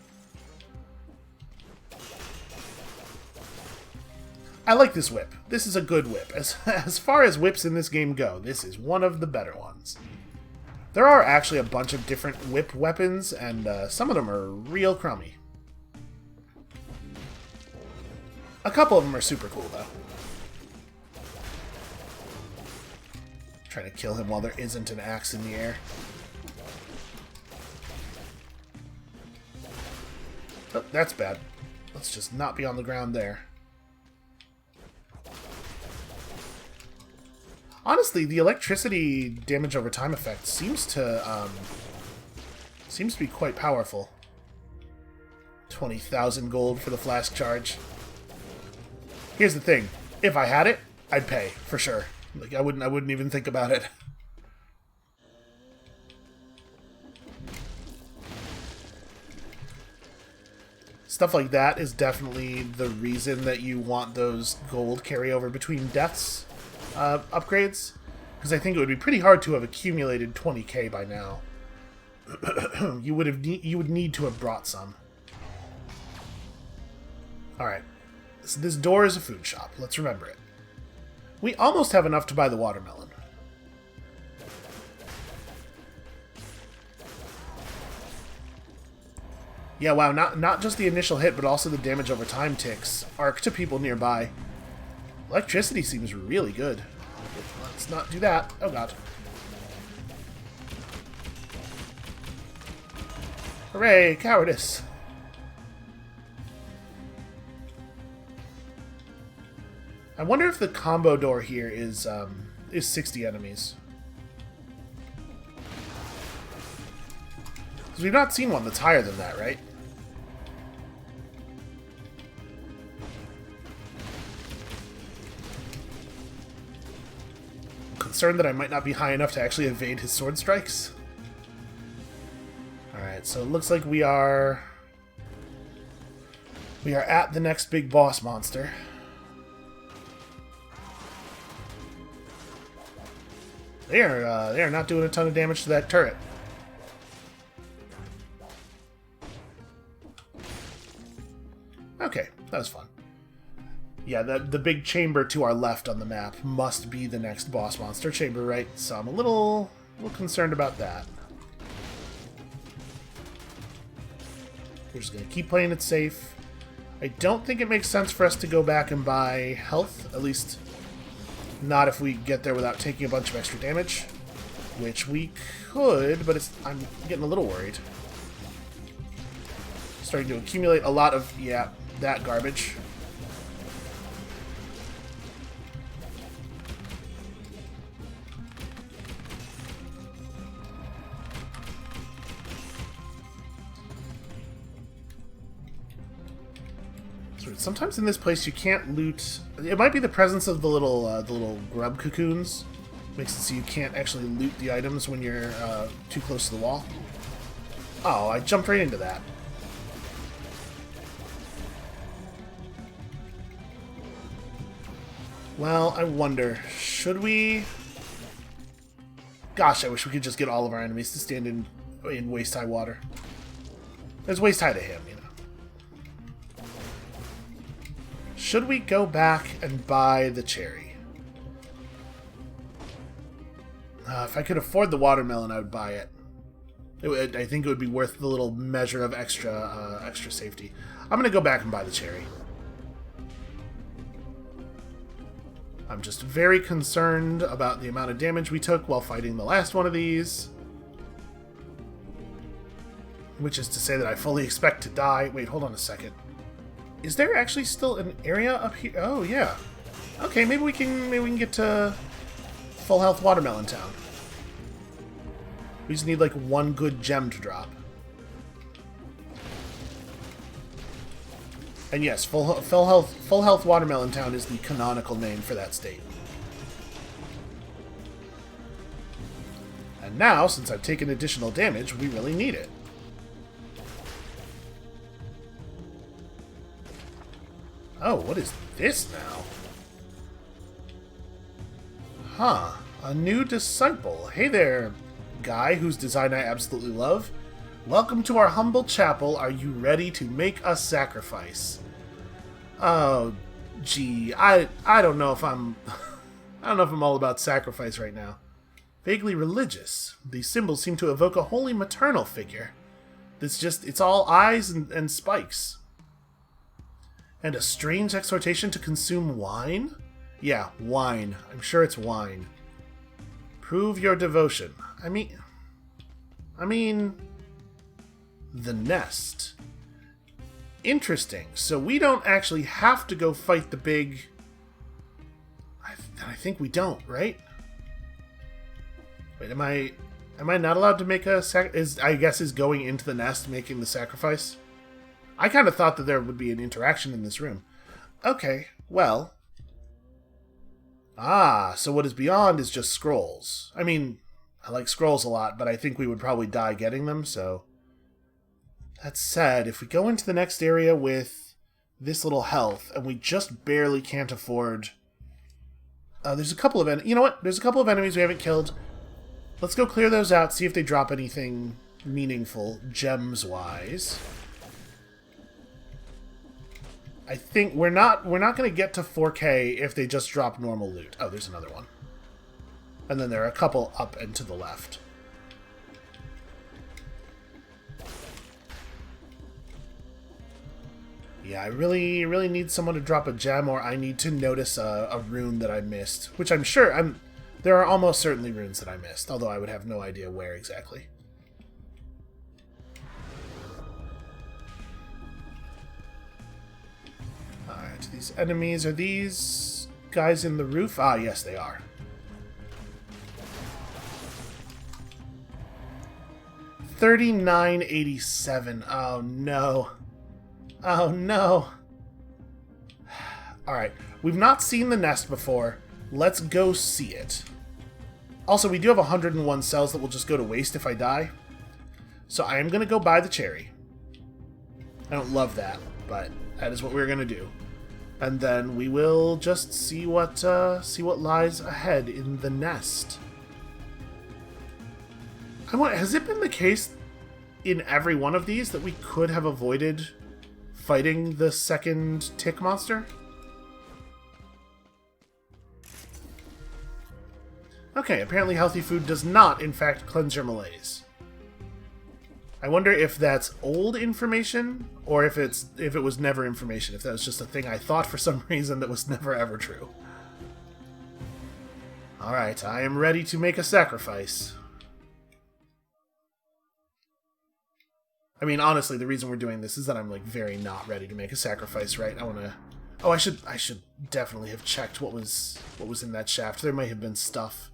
I like this whip. This is a good whip. As far as whips in this game go, this is one of the better ones. There are actually a bunch of different whip weapons, and some of them are real crummy. A couple of them are super cool, though. Trying to kill him while there isn't an axe in the air. Oh, that's bad. Let's just not be on the ground there. Honestly, the electricity damage over time effect seems to be quite powerful. 20,000 gold for the flask charge. Here's the thing: if I had it, I'd pay for sure. Like I wouldn't even think about it. Stuff like that is definitely the reason that you want those gold carryover between deaths. Upgrades, because I think it would be pretty hard to have accumulated 20k by now. you would need to have brought some. Alright, so this door is a food shop, let's remember it. We almost have enough to buy the watermelon. Yeah, wow, not just the initial hit, but also the damage over time ticks arc to people nearby. Electricity seems really good. Let's not do that. Oh god. Hooray, cowardice. I wonder if the combo door here is 60 enemies. Because we've not seen one that's higher than that, right? Concerned that I might not be high enough to actually evade his sword strikes. Alright, so it looks like we are at the next big boss monster. They are not doing a ton of damage to that turret. Okay, that was fun. Yeah, the big chamber to our left on the map must be the next boss monster chamber, right? So I'm a little concerned about that. We're just going to keep playing it safe. I don't think it makes sense for us to go back and buy health, at least not if we get there without taking a bunch of extra damage, which we could, but I'm getting a little worried. Starting to accumulate a lot of, yeah, that garbage. Sometimes in this place you can't loot. It might be the presence of the little grub cocoons. Makes it so you can't actually loot the items when you're too close to the wall. Oh, I jumped right into that. Well, I wonder, should we... Gosh, I wish we could just get all of our enemies to stand in waist-high water. There's waist-high to him, you know. Should we go back and buy the cherry? If I could afford the watermelon, I would buy it. I think it would be worth the little measure of extra safety. I'm going to go back and buy the cherry. I'm just very concerned about the amount of damage we took while fighting the last one of these. Which is to say that I fully expect to die. Wait, hold on a second. Is there actually still an area up here? Oh, yeah. Okay, maybe we can get to Full Health Watermelon Town. We just need like one good gem to drop. And yes, Full Health Watermelon Town is the canonical name for that state. And now, since I've taken additional damage, we really need it. Oh, what is this now? Huh. A new disciple. Hey there, guy whose design I absolutely love. Welcome to our humble chapel. Are you ready to make a sacrifice? Oh, gee. I don't know if I'm... I don't know if I'm all about sacrifice right now. Vaguely religious. These symbols seem to evoke a holy maternal figure. It's all eyes and spikes. And a strange exhortation to consume wine? Yeah, wine. I'm sure it's wine. Prove your devotion. I mean... The nest. Interesting. So we don't actually have to go fight the big... I think we don't, right? Wait, am I not allowed to make a I guess is going into the nest making the sacrifice? I kind of thought that there would be an interaction in this room. Okay, well. Ah, so what is beyond is just scrolls. I mean, I like scrolls a lot, but I think we would probably die getting them, so... That said, if we go into the next area with this little health, and we just barely can't afford... there's a couple of... You know what? There's a couple of enemies we haven't killed. Let's go clear those out, see if they drop anything meaningful, gems-wise. I think we're not going to get to 4K if they just drop normal loot. Oh, there's another one. And then there are a couple up and to the left. Yeah, I really need someone to drop a gem, or I need to notice a rune that I missed. Which I'm sure... There are almost certainly runes that I missed, although I would have no idea where exactly. Alright, these enemies, are these guys in the roof? Ah, yes, they are. $39.87. Oh, no. Oh, no. Alright, we've not seen the nest before. Let's go see it. Also, we do have 101 cells that will just go to waste if I die. So I am going to go buy the cherry. I don't love that, but that is what we're going to do. And then we will just see what lies ahead in the nest. Has it been the case in every one of these that we could have avoided fighting the second tick monster? Okay, apparently healthy food does not, in fact, cleanse your malaise. I wonder if that's old information, or if it was never information, if that was just a thing I thought for some reason that was never ever true. Alright, I am ready to make a sacrifice. I mean, honestly, the reason we're doing this is that I'm, like, very not ready to make a sacrifice, right? I wanna... Oh, I should definitely have checked what was in that shaft. There may have been stuff.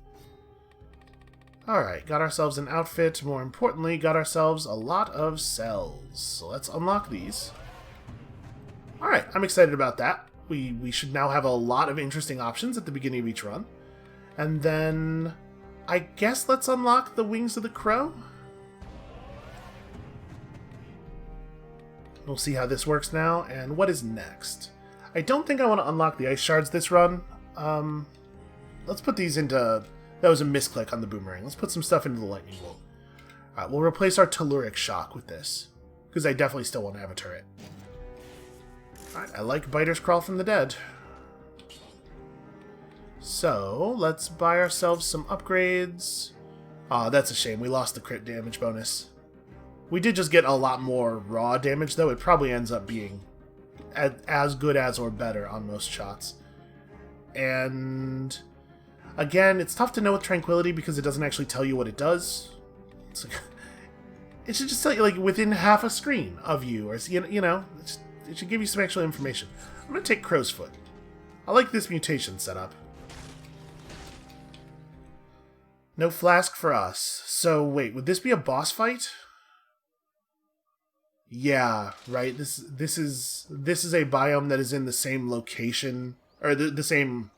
Alright, got ourselves an outfit. More importantly, got ourselves a lot of cells. So let's unlock these. Alright, I'm excited about that. We should now have a lot of interesting options at the beginning of each run. And then... I guess let's unlock the Wings of the Crow? We'll see how this works now, and what is next? I don't think I want to unlock the Ice Shards this run. Let's put these into... That was a misclick on the boomerang. Let's put some stuff into the lightning bolt. Alright, we'll replace our telluric shock with this, because I definitely still want to have a turret. Alright, I like Biters Crawl from the Dead. So, let's buy ourselves some upgrades. Aw, that's a shame. We lost the crit damage bonus. We did just get a lot more raw damage, though. It probably ends up being as good as or better on most shots. And... Again, it's tough to know with Tranquility because it doesn't actually tell you what it does. It should just tell you, like, within half a screen of you, or, you know, it should give you some actual information. I'm going to take Crow's Foot. I like this mutation setup. No flask for us. So, wait, would this be a boss fight? Yeah, right. This is a biome that is in the same location, or the same.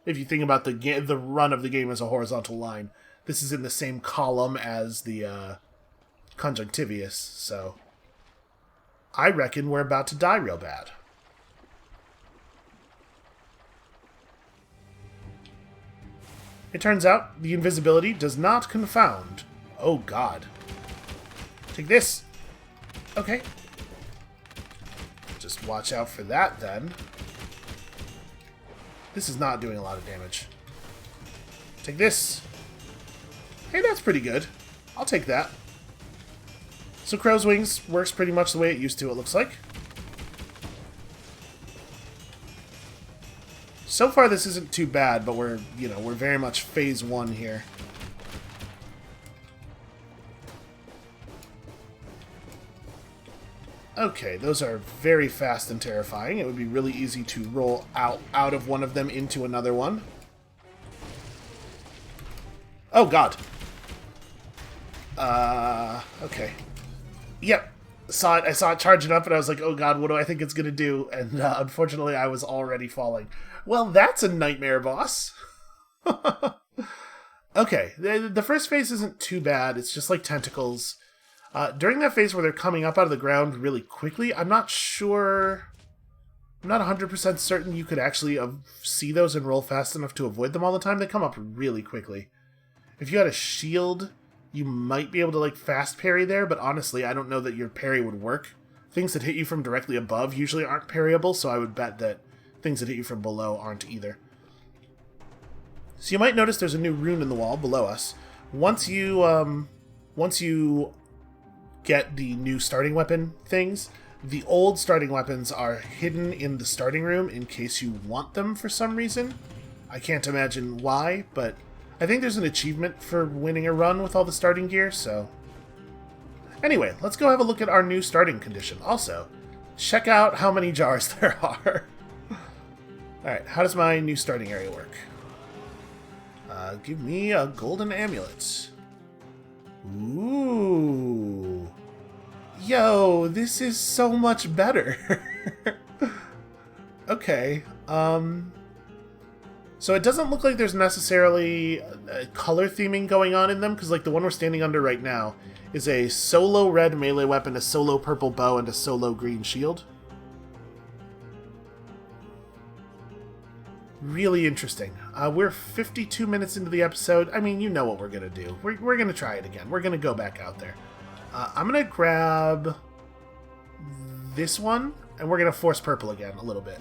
If you think about the run of the game as a horizontal line, this is in the same column as the conjunctivius. So, I reckon we're about to die real bad. It turns out the invisibility does not confound. Oh god. Take this! Okay. Just watch out for that then. This is not doing a lot of damage. Take this! Hey, that's pretty good. I'll take that. So Crow's Wings works pretty much the way it used to, it looks like. So far, this isn't too bad, but we're very much phase 1 here. Okay, those are very fast and terrifying. It would be really easy to roll out of one of them into another one. Oh, God. Okay. Yep. I saw it charging up, and I was like, oh, God, what do I think it's going to do? And unfortunately, I was already falling. Well, that's a nightmare boss. Okay, the first phase isn't too bad. It's just like tentacles. During that phase where they're coming up out of the ground really quickly, I'm not sure... I'm not 100% certain you could actually see those and roll fast enough to avoid them all the time. They come up really quickly. If you had a shield, you might be able to like fast parry there, but honestly, I don't know that your parry would work. Things that hit you from directly above usually aren't parryable, so I would bet that things that hit you from below aren't either. So you might notice there's a new rune in the wall below us. Once you get the new starting weapon things, the old starting weapons are hidden in the starting room in case you want them for some reason. I can't imagine why, but I think there's an achievement for winning a run with all the starting gear, so... Anyway, let's go have a look at our new starting condition. Also, check out how many jars there are. Alright, how does my new starting area work? Give me a golden amulet. Ooh. Yo, this is so much better. Okay. So it doesn't look like there's necessarily color theming going on in them, because like the one we're standing under right now is a solo red melee weapon, a solo purple bow, and a solo green shield. Really interesting. We're 52 minutes into the episode. I mean, you know what we're going to do. We're going to try it again. We're going to go back out there. I'm going to grab this one, and we're going to force purple again a little bit.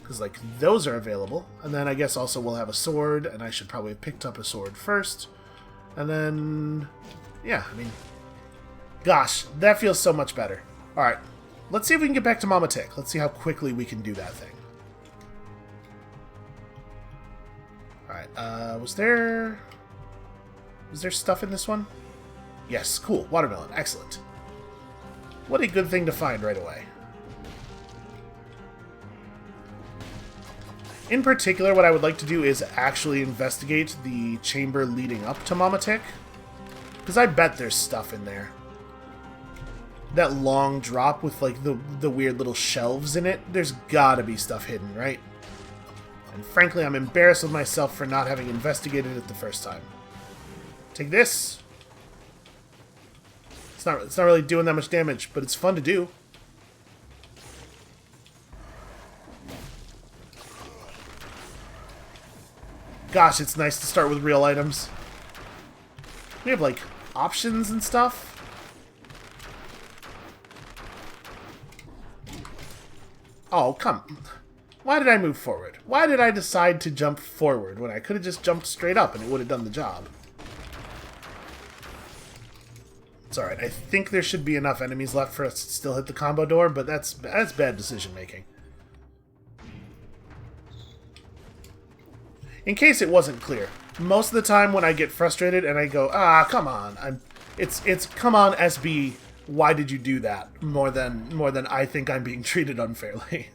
Because, like, those are available. And then I guess also we'll have a sword, and I should probably have picked up a sword first. And then, yeah, I mean, gosh, that feels so much better. All right, let's see if we can get back to Mama Tick. Let's see how quickly we can do that thing. Alright, was there stuff in this one? Yes, cool. Watermelon. Excellent. What a good thing to find right away. In particular, what I would like to do is actually investigate the chamber leading up to Mama Tick. Because I bet there's stuff in there. That long drop with, like, the weird little shelves in it, there's gotta be stuff hidden, right? And frankly, I'm embarrassed with myself for not having investigated it the first time. Take this. It's not really doing that much damage, but it's fun to do. Gosh, it's nice to start with real items. We have, like, options and stuff. Oh, come. Why did I move forward? Why did I decide to jump forward when I could have just jumped straight up and it would have done the job? It's alright. I think there should be enough enemies left for us to still hit the combo door, but that's bad decision making. In case it wasn't clear, most of the time when I get frustrated and I go, ah, come on, it's come on SB, why did you do that, more than I think I'm being treated unfairly.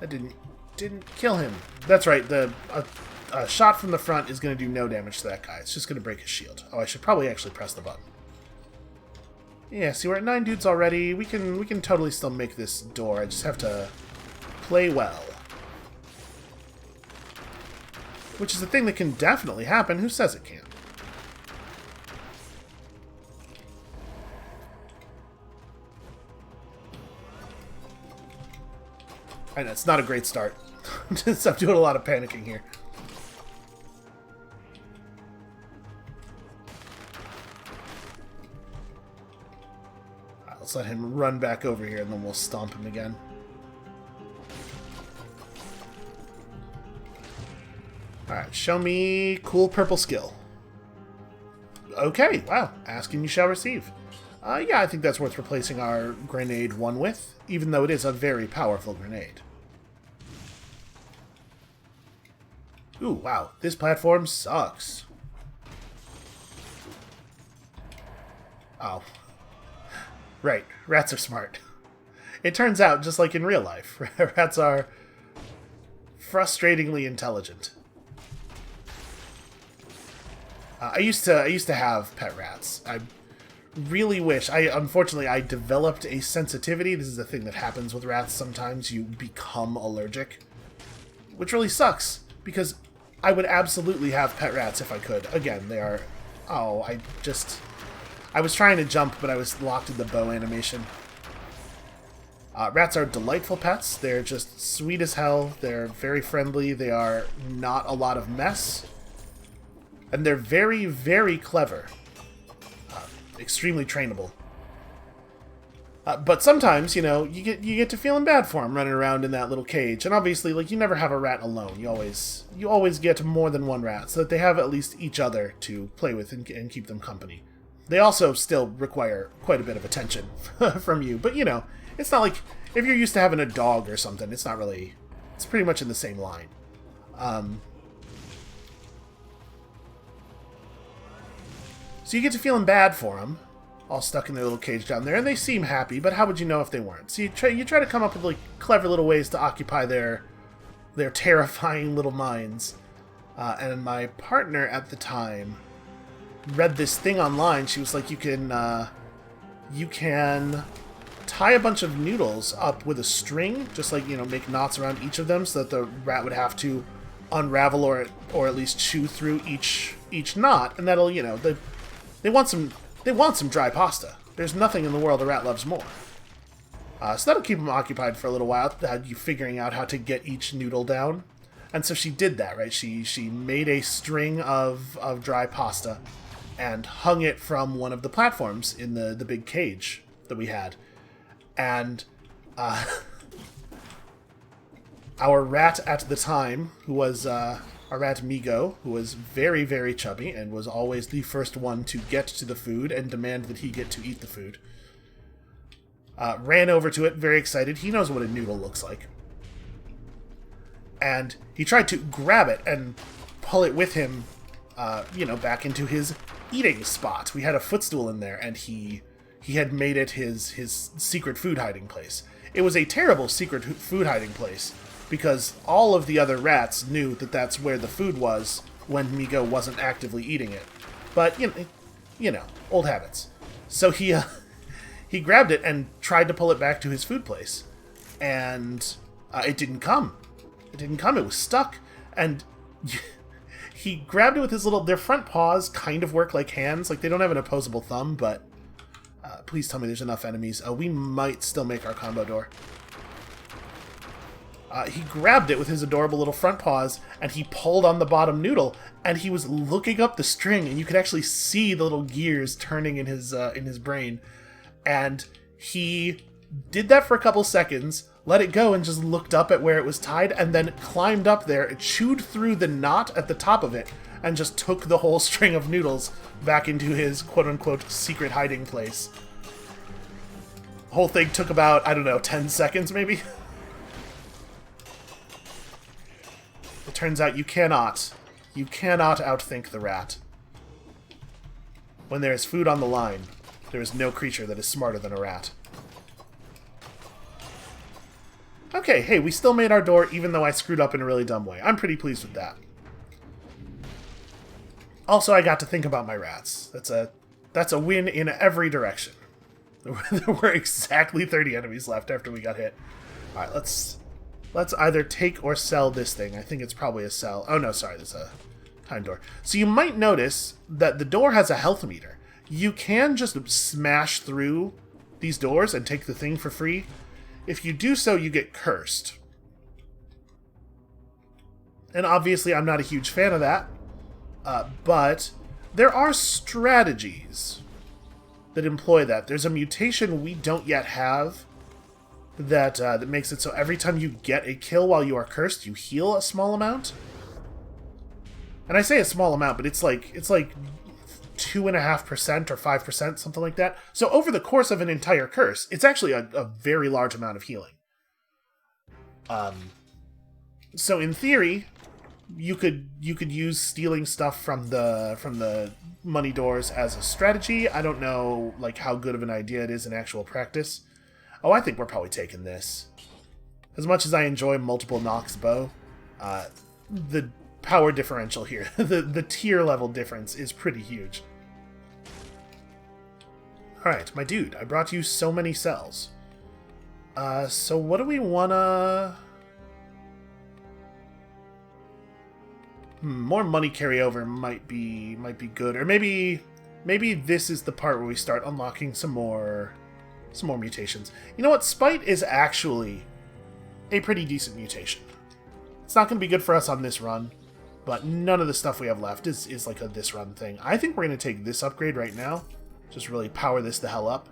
That didn't kill him. That's right, a shot from the front is going to do no damage to that guy. It's just going to break his shield. Oh, I should probably actually press the button. Yeah, see, we're at 9 dudes already. We can totally still make this door. I just have to play well. Which is a thing that can definitely happen. Who says it can't? I know, it's not a great start. I'm doing a lot of panicking here. Alright, let's let him run back over here and then we'll stomp him again. Alright, show me cool purple skill. Okay, wow. Ask and you shall receive. Yeah, I think that's worth replacing our grenade 1 with, even though it is a very powerful grenade. Ooh, wow. This platform sucks. Oh. Right. Rats are smart. It turns out, just like in real life, rats are frustratingly intelligent. I used to have pet rats. I really wish... Unfortunately, I developed a sensitivity. This is a thing that happens with rats sometimes. You become allergic. Which really sucks, because I would absolutely have pet rats if I could. Again, they are... Oh, I was trying to jump, but I was locked in the bow animation. Rats are delightful pets. They're just sweet as hell. They're very friendly. They are not a lot of mess. And they're very, very clever. Extremely trainable. But sometimes, you know, you get to feeling bad for them running around in that little cage. And obviously, like, you never have a rat alone. You always get more than one rat, so that they have at least each other to play with and keep them company. They also still require quite a bit of attention from you. But, you know, it's not like if you're used to having a dog or something, it's not really... It's pretty much in the same line. So you get to feeling bad for them, all stuck in their little cage down there, and they seem happy, but how would you know if they weren't? So you try to come up with like clever little ways to occupy their terrifying little minds. And my partner at the time read this thing online. She was like, you can tie a bunch of noodles up with a string, just like, you know, make knots around each of them so that the rat would have to unravel or at least chew through each knot, and that'll, you know, they want some dry pasta. There's nothing in the world a rat loves more. So that'll keep them occupied for a little while, you figuring out how to get each noodle down. And so she did that, right? She made a string of dry pasta and hung it from one of the platforms in the big cage that we had. And our rat at the time, who was our rat Migo, who was very, very chubby and was always the first one to get to the food and demand that he get to eat the food, ran over to it, very excited. He knows what a noodle looks like. And he tried to grab it and pull it with him, back into his eating spot. We had a footstool in there, and he had made it his secret food hiding place. It was a terrible secret food hiding place, because all of the other rats knew that that's where the food was when Migo wasn't actively eating it. But, you know, old habits. So he grabbed it and tried to pull it back to his food place. And it didn't come. It didn't come. It was stuck. And he grabbed it with his their front paws kind of work like hands. Like, they don't have an opposable thumb, but please tell me there's enough enemies. We might still make our combo door. He grabbed it with his adorable little front paws, and he pulled on the bottom noodle, and he was looking up the string, and you could actually see the little gears turning in his brain. And he did that for a couple seconds, let it go, and just looked up at where it was tied, and then climbed up there, chewed through the knot at the top of it, and just took the whole string of noodles back into his quote-unquote secret hiding place. The whole thing took about, 10 seconds maybe? It turns out you cannot outthink the rat. When there is food on the line, there is no creature that is smarter than a rat. Okay, hey, we still made our door even though I screwed up in a really dumb way. I'm pretty pleased with that. Also, I got to think about my rats. That's a win in every direction. There were exactly 30 enemies left after we got hit. Alright, let's either take or sell this thing. I think it's probably a sell. Oh no, sorry, there's a time door. So you might notice that the door has a health meter. You can just smash through these doors and take the thing for free. If you do so, you get cursed. And obviously I'm not a huge fan of that. But there are strategies that employ that. There's a mutation we don't yet have that makes it so every time you get a kill while you are cursed, you heal a small amount. And I say a small amount, but it's like 2.5% or 5%, something like that. So over the course of an entire curse, it's actually a very large amount of healing. So in theory, you could use stealing stuff from the money doors as a strategy. I don't know like how good of an idea it is in actual practice. Oh, I think we're probably taking this. As much as I enjoy multiple Nox bow, the power differential here, the tier level difference is pretty huge. Alright, my dude, I brought you so many cells. So what do we wanna... more money carryover might be good, or maybe this is the part where we start unlocking some more mutations. You know what? Spite is actually a pretty decent mutation. It's not going to be good for us on this run, but none of the stuff we have left is like a this run thing. I think we're going to take this upgrade right now. Just really power this the hell up.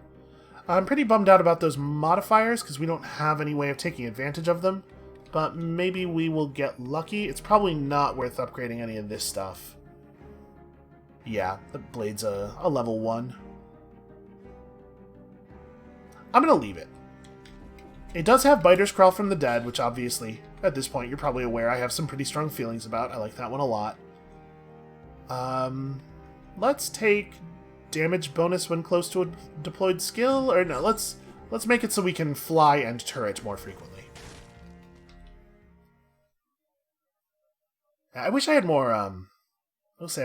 I'm pretty bummed out about those modifiers because we don't have any way of taking advantage of them. But maybe we will get lucky. It's probably not worth upgrading any of this stuff. Yeah, the blade's a level 1. I'm going to leave it. It does have Biter's Crawl from the Dead, which obviously, at this point, you're probably aware I have some pretty strong feelings about. I like that one a lot. Let's take damage bonus when close to a deployed skill. Or no, let's make it so we can fly and turret more frequently. I wish I had more, I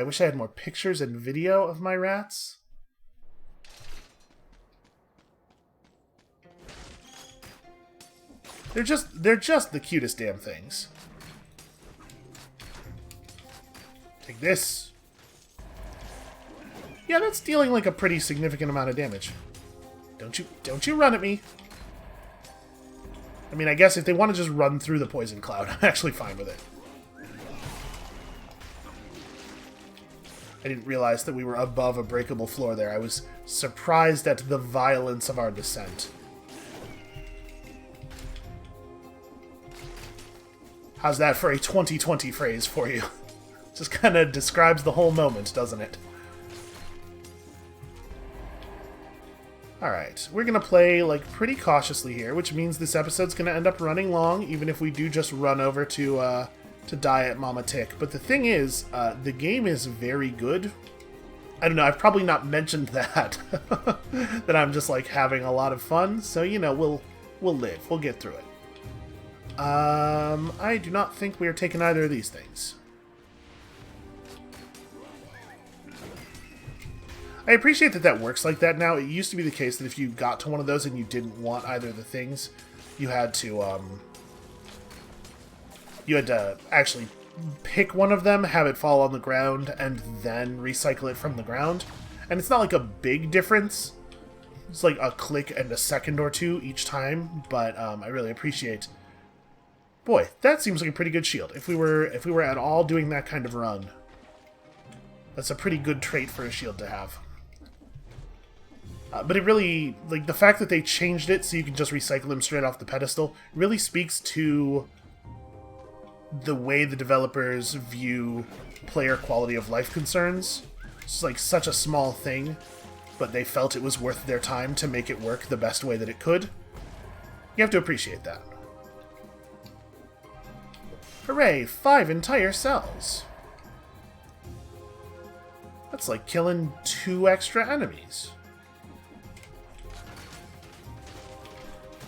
wish I had more pictures and video of my rats. They're just the cutest damn things. Take this. Yeah, that's dealing like a pretty significant amount of damage. Don't you run at me. I mean, I guess if they want to just run through the poison cloud, I'm actually fine with it. I didn't realize that we were above a breakable floor there. I was surprised at the violence of our descent. How's that for a 2020 phrase for you? Just kind of describes the whole moment, doesn't it? Alright, we're going to play like pretty cautiously here, which means this episode's going to end up running long, even if we do just run over to die at Mama Tick. But the thing is, the game is very good. I don't know, I've probably not mentioned that. That I'm just like having a lot of fun, so you know, we'll live. We'll get through it. I do not think we are taking either of these things. I appreciate that works like that now. It used to be the case that if you got to one of those and you didn't want either of the things, you had to actually pick one of them, have it fall on the ground, and then recycle it from the ground. And it's not like a big difference. It's like a click and a second or two each time, but I really appreciate... Boy, that seems like a pretty good shield. If we were at all doing that kind of run, that's a pretty good trait for a shield to have. But it really, like, the fact that they changed it so you can just recycle them straight off the pedestal really speaks to the way the developers view player quality of life concerns. It's like such a small thing, but they felt it was worth their time to make it work the best way that it could. You have to appreciate that. Hooray, 5 entire cells. That's like killing 2 extra enemies.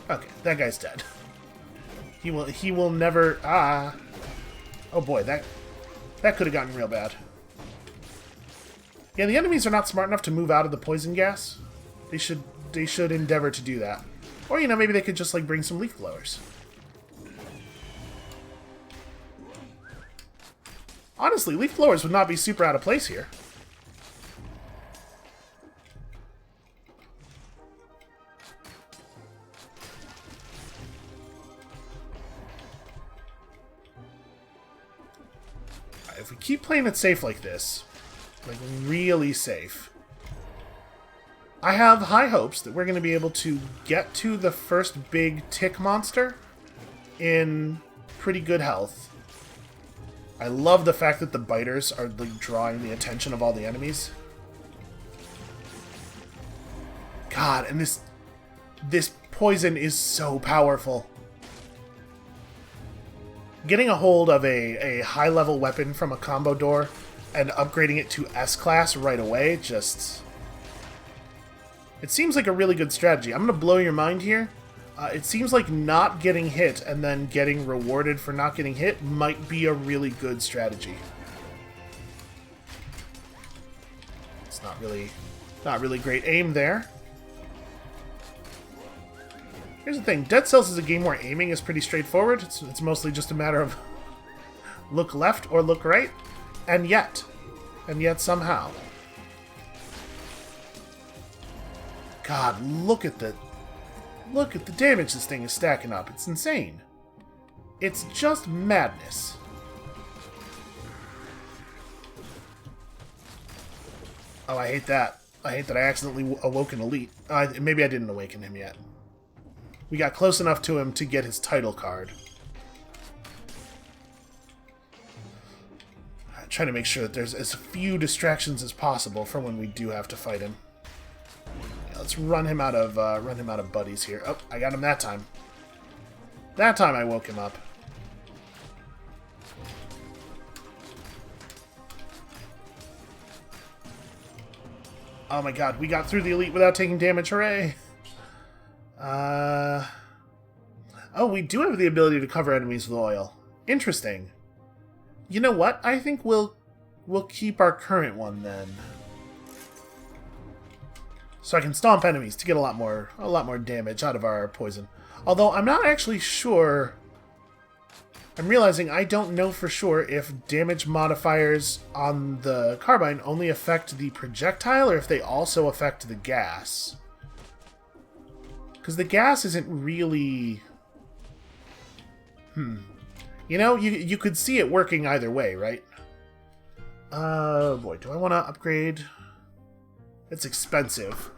Okay, that guy's dead. He will never... Ah. Oh boy, that could have gotten real bad. Yeah, the enemies are not smart enough to move out of the poison gas. They should endeavor to do that. Or, you know, maybe they could just, like, bring some leaf blowers. Honestly, leaf blowers would not be super out of place here. If we keep playing it safe like this, like really safe, I have high hopes that we're going to be able to get to the first big tick monster in pretty good health. I love the fact that the biters are like drawing the attention of all the enemies. God, and this poison is so powerful. Getting a hold of a high-level weapon from a combo door and upgrading it to S-Class right away, just... It seems like a really good strategy. I'm going to blow your mind here. It seems like not getting hit and then getting rewarded for not getting hit might be a really good strategy. It's not really great aim there. Here's the thing, Dead Cells is a game where aiming is pretty straightforward. It's mostly just a matter of look left or look right, and yet somehow. God, look at the damage this thing is stacking up. It's insane. It's just madness. Oh, I hate that. I hate that I accidentally awoke an elite. Maybe I didn't awaken him yet. We got close enough to him to get his title card. I'm trying to make sure that there's as few distractions as possible for when we do have to fight him. Yeah, let's run him out of buddies here. Oh, I got him that time. That time I woke him up. Oh my god, we got through the elite without taking damage. Hooray! Oh, we do have the ability to cover enemies with oil. Interesting. You know what? I think we'll keep our current one then. So I can stomp enemies to get a lot more damage out of our poison. Although I'm not actually sure. I'm realizing I don't know for sure if damage modifiers on the carbine only affect the projectile or if they also affect the gas. Because the gas isn't really... You know, you could see it working either way, right? Boy, do I want to upgrade? It's expensive.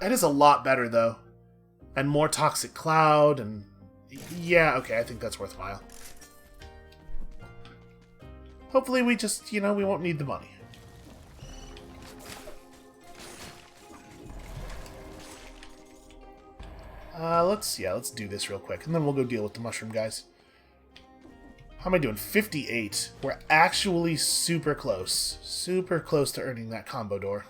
That is a lot better, though. And more toxic cloud, and... Yeah, okay, I think that's worthwhile. Hopefully we just, you know, we won't need the money. Let's do this real quick, and then we'll go deal with the mushroom guys. How am I doing? 58. We're actually super close. Super close to earning that combo door.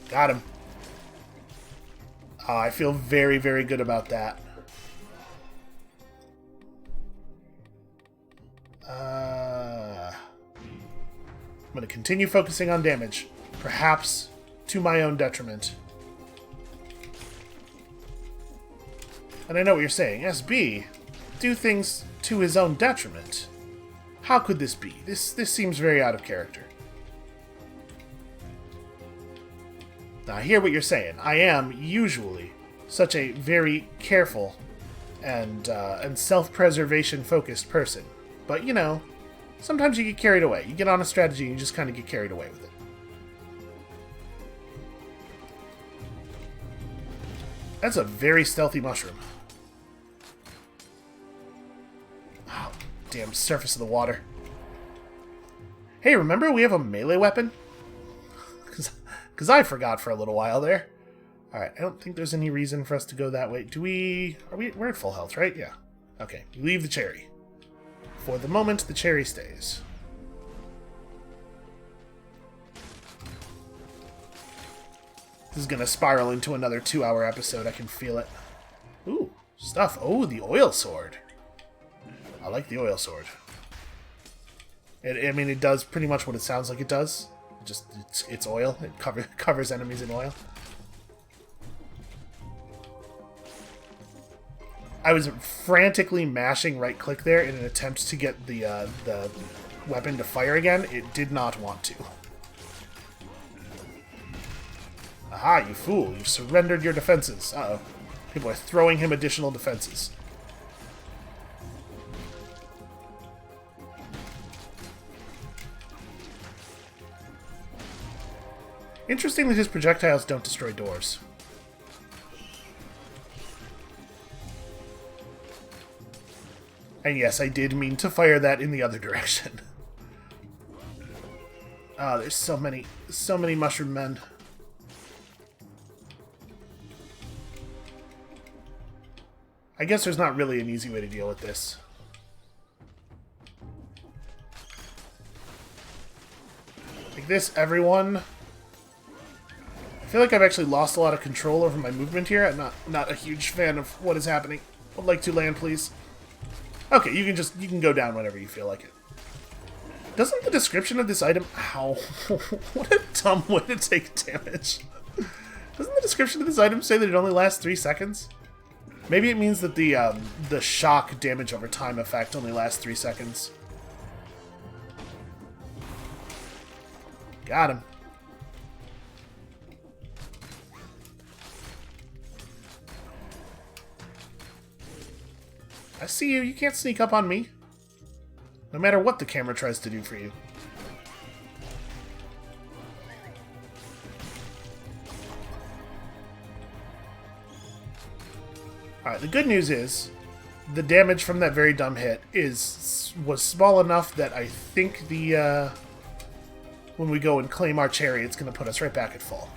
Got him. Oh, I feel very, very good about that. I'm going to continue focusing on damage, perhaps to my own detriment. And I know what you're saying. SB, do things to his own detriment. How could this be? This seems very out of character. Now, I hear what you're saying. I am usually such a very careful and self-preservation focused person. But, you know, sometimes you get carried away. You get on a strategy and you just kind of get carried away with it. That's a very stealthy mushroom. Oh, damn surface of the water. Hey, remember we have a melee weapon? Because I forgot for a little while there. Alright, I don't think there's any reason for us to go that way. We're at full health, right? Yeah. Okay, you leave the cherry. For the moment, the cherry stays. This is going to spiral into another 2-hour episode. I can feel it. Ooh, stuff. Oh, the oil sword. I like the oil sword. I mean, it does pretty much what it sounds like it does. It's oil. It covers enemies in oil. I was frantically mashing right-click there in an attempt to get the weapon to fire again. It did not want to. Aha, you fool. You've surrendered your defenses. Uh-oh. People are throwing him additional defenses. Interesting that his projectiles don't destroy doors. And yes, I did mean to fire that in the other direction. Ah, there's so many mushroom men. I guess there's not really an easy way to deal with this. Like this, everyone. I feel like I've actually lost a lot of control over my movement here. I'm not a huge fan of what is happening. Would like to land, please. Okay, you can go down whenever you feel like it. Doesn't the description of this item... Ow. What a dumb way to take damage. Doesn't the description of this item say that it only lasts 3 seconds? Maybe it means that the shock damage over time effect only lasts 3 seconds. Got him. I see you. You can't sneak up on me. No matter what the camera tries to do for you. Alright, the good news is the damage from that very dumb hit was small enough that I think when we go and claim our cherry, it's going to put us right back at full.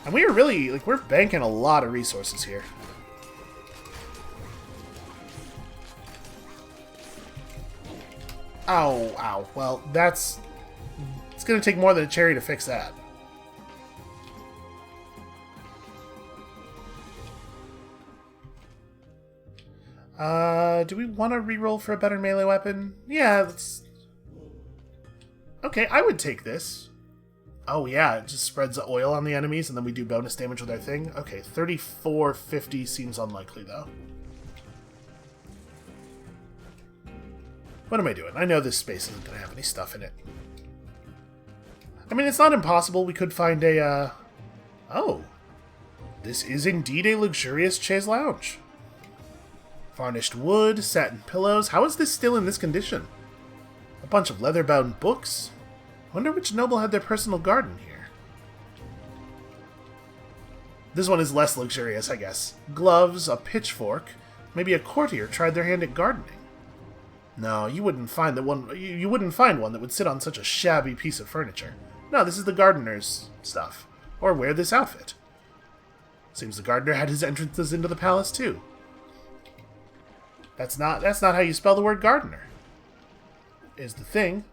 And we are really, like, we're banking a lot of resources here. Ow, ow. Well, it's going to take more than a cherry to fix that. Do we want to reroll for a better melee weapon? Yeah, let's... Okay, I would take this. Oh yeah, it just spreads the oil on the enemies and then we do bonus damage with our thing. Okay, 3450 seems unlikely though. What am I doing? I know this space isn't going to have any stuff in it. I mean, it's not impossible. We could find a, Oh. This is indeed a luxurious chaise lounge. Varnished wood, satin pillows. How is this still in this condition? A bunch of leather-bound books. Wonder which noble had their personal garden here. This one is less luxurious, I guess. Gloves, a pitchfork. Maybe a courtier tried their hand at gardening. No, you wouldn't find one that would sit on such a shabby piece of furniture. No, this is the gardener's stuff. Or wear this outfit. Seems the gardener had his entrances into the palace too. That's not how you spell the word gardener. Is the thing.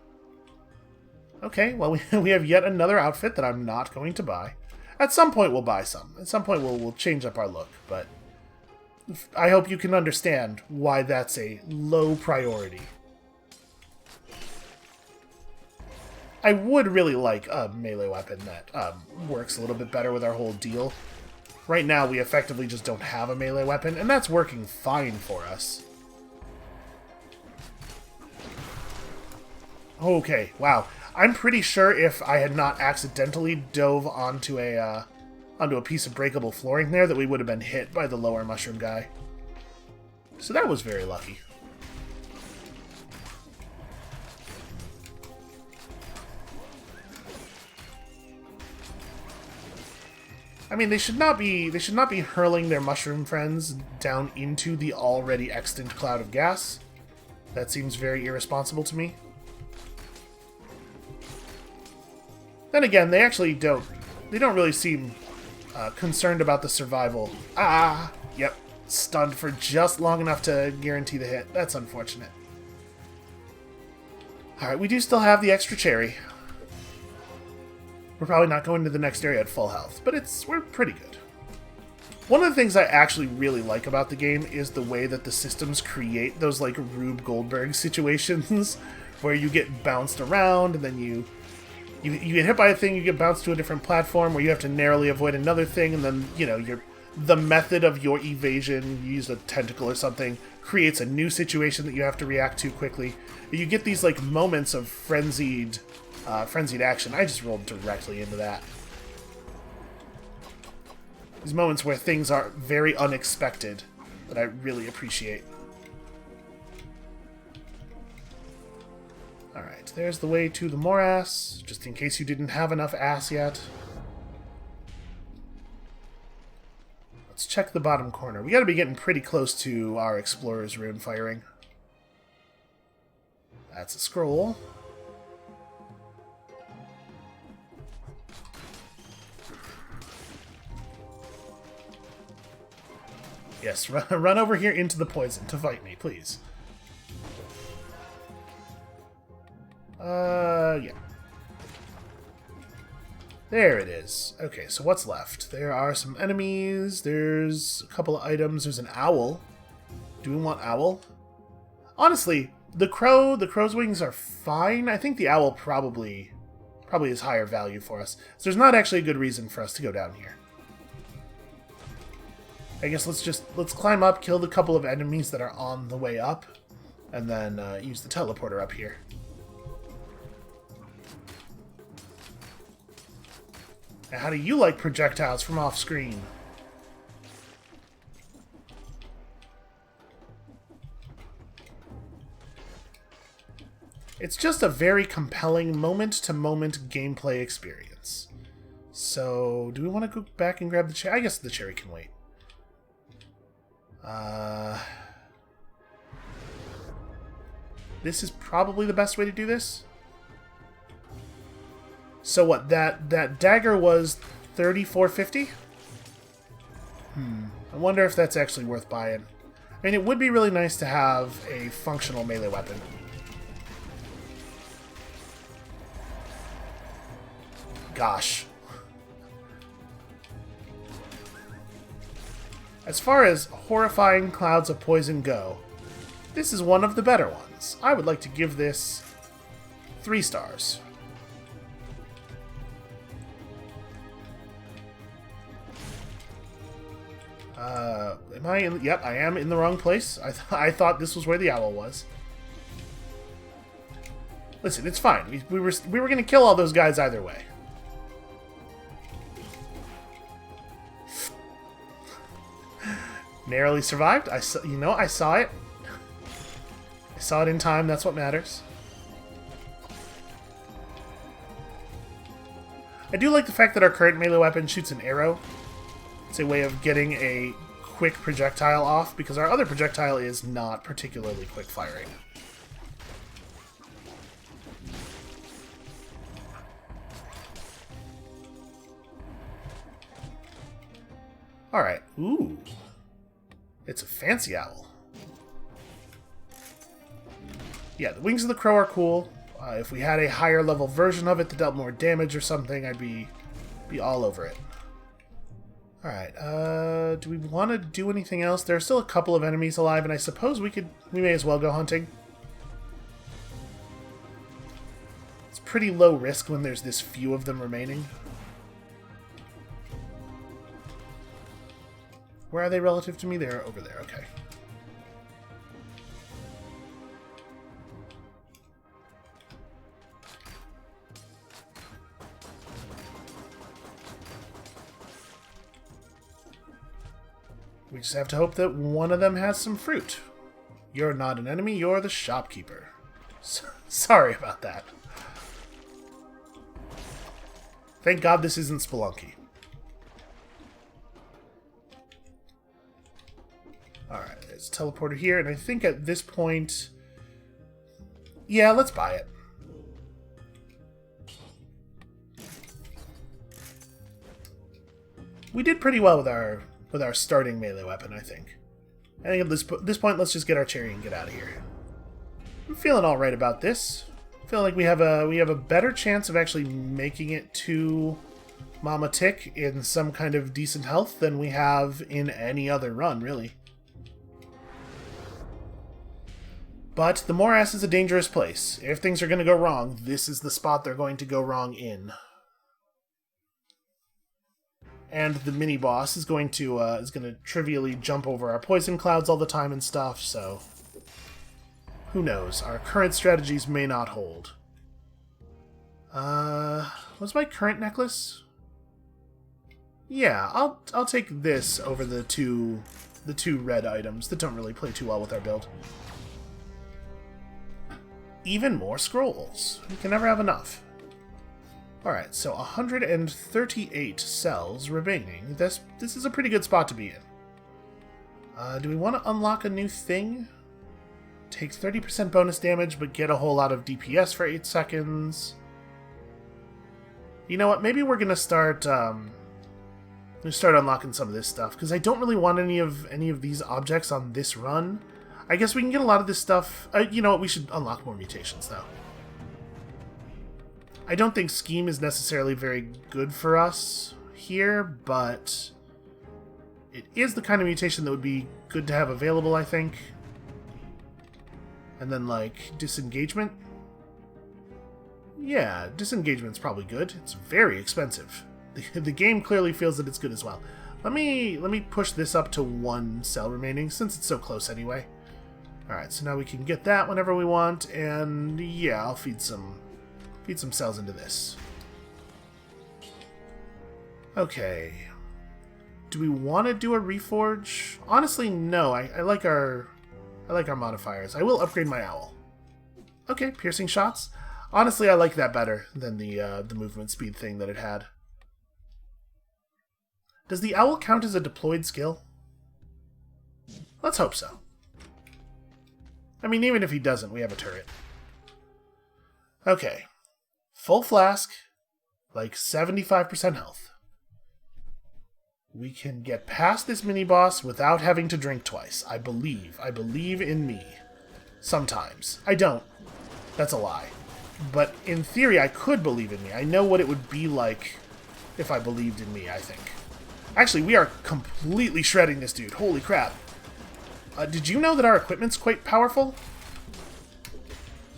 Okay, well we have yet another outfit that I'm not going to buy. At some point we'll buy some. At some point we'll change up our look, but I hope you can understand why that's a low priority. I would really like a melee weapon that works a little bit better with our whole deal. Right now, we effectively just don't have a melee weapon, and that's working fine for us. Okay, wow. I'm pretty sure if I had not accidentally dove onto a piece of breakable flooring there, that we would have been hit by the lower mushroom guy. So that was very lucky. I mean, they should not be hurling their mushroom friends down into the already extant cloud of gas. That seems very irresponsible to me. Then again, they actually don't really seem concerned about the survival. Ah, yep. stunned for just long enough to guarantee the hit. That's unfortunate. Alright, we do still have the extra cherry. We're probably not going to the next area at full health, but we're pretty good. One of the things I actually really like about the game is the way that the systems create those like Rube Goldberg situations where you get bounced around and then you get hit by a thing, you get bounced to a different platform where you have to narrowly avoid another thing, and then, you know, the method of your evasion, you use a tentacle or something, creates a new situation that you have to react to quickly. You get these like moments of frenzied action. I just rolled directly into that. These moments where things are very unexpected that I really appreciate. Alright, there's the way to the morass, just in case you didn't have enough ass yet. Let's check the bottom corner. We gotta be getting pretty close to our explorer's rune firing. That's a scroll. Yes, run over here into the poison to fight me, please. Yeah. There it is. Okay, so what's left? There are some enemies. There's a couple of items. There's an owl. Do we want owl? Honestly, the crow's wings are fine. I think the owl probably is higher value for us. So there's not actually a good reason for us to go down here. I guess let's climb up, kill the couple of enemies that are on the way up, and then use the teleporter up here. Now, how do you like projectiles from off screen? It's just a very compelling moment-to-moment gameplay experience. So, do we want to go back and grab the cherry? I guess the cherry can wait. This is probably the best way to do this. So what, that dagger was $34.50? I wonder if that's actually worth buying. I mean, it would be really nice to have a functional melee weapon. Gosh. As far as horrifying clouds of poison go, this is one of the better ones. I would like to give this 3 stars. Am I in... Yep, I am in the wrong place. I thought this was where the owl was. Listen, it's fine. We were going to kill all those guys either way. Narrowly survived. I saw it. I saw it in time. That's what matters. I do like the fact that our current melee weapon shoots an arrow. It's a way of getting a quick projectile off, because our other projectile is not particularly quick firing. Alright. Ooh. It's a fancy owl. Yeah, the wings of the crow are cool. If we had a higher level version of it that dealt more damage or something, I'd be all over it. Alright, do we want to do anything else? There are still a couple of enemies alive, and I suppose we may as well go hunting. It's pretty low risk when there's this few of them remaining. Where are they relative to me? They're over there, okay. We just have to hope that one of them has some fruit. You're not an enemy, you're the shopkeeper. Sorry about that. Thank God this isn't Spelunky. Alright, there's a teleporter here, and I think at this point... Yeah, let's buy it. We did pretty well with our starting melee weapon, I think. I think at this point, let's just get our chariot and get out of here. I'm feeling all right about this. I feel like we have a better chance of actually making it to Mama Tick in some kind of decent health than we have in any other run, really. But the morass is a dangerous place. If things are going to go wrong, this is the spot they're going to go wrong in. And the mini-boss is going to trivially jump over our poison clouds all the time and stuff, so who knows? Our current strategies may not hold. What's my current necklace? Yeah, I'll take this over the two red items that don't really play too well with our build. Even more scrolls. We can never have enough. Alright, so 138 cells remaining. This is a pretty good spot to be in. Do we want to unlock a new thing? Take 30% bonus damage, but get a whole lot of DPS for 8 seconds. You know what? Maybe we're going to start unlocking some of this stuff, because I don't really want any of these objects on this run. I guess we can get a lot of this stuff. You know what? We should unlock more mutations, though. I don't think Scheme is necessarily very good for us here, but it is the kind of mutation that would be good to have available, I think. And then, like, Disengagement. Yeah, Disengagement's probably good. It's very expensive. The game clearly feels that it's good as well. Let me push this up to 1 cell remaining, since it's so close anyway. Alright, so now we can get that whenever we want, and yeah, I'll feed some cells into this. Okay. Do we want to do a reforge? Honestly, no. I like our modifiers. I will upgrade my owl. Okay, piercing shots. Honestly, I like that better than the movement speed thing that it had. Does the owl count as a deployed skill? Let's hope so. I mean, even if he doesn't, we have a turret. Okay. Full flask, like 75% health. We can get past this mini-boss without having to drink twice. I believe. I believe in me. Sometimes. I don't. That's a lie. But in theory, I could believe in me. I know what it would be like if I believed in me, I think. Actually, we are completely shredding this dude. Holy crap. Did you know that our equipment's quite powerful?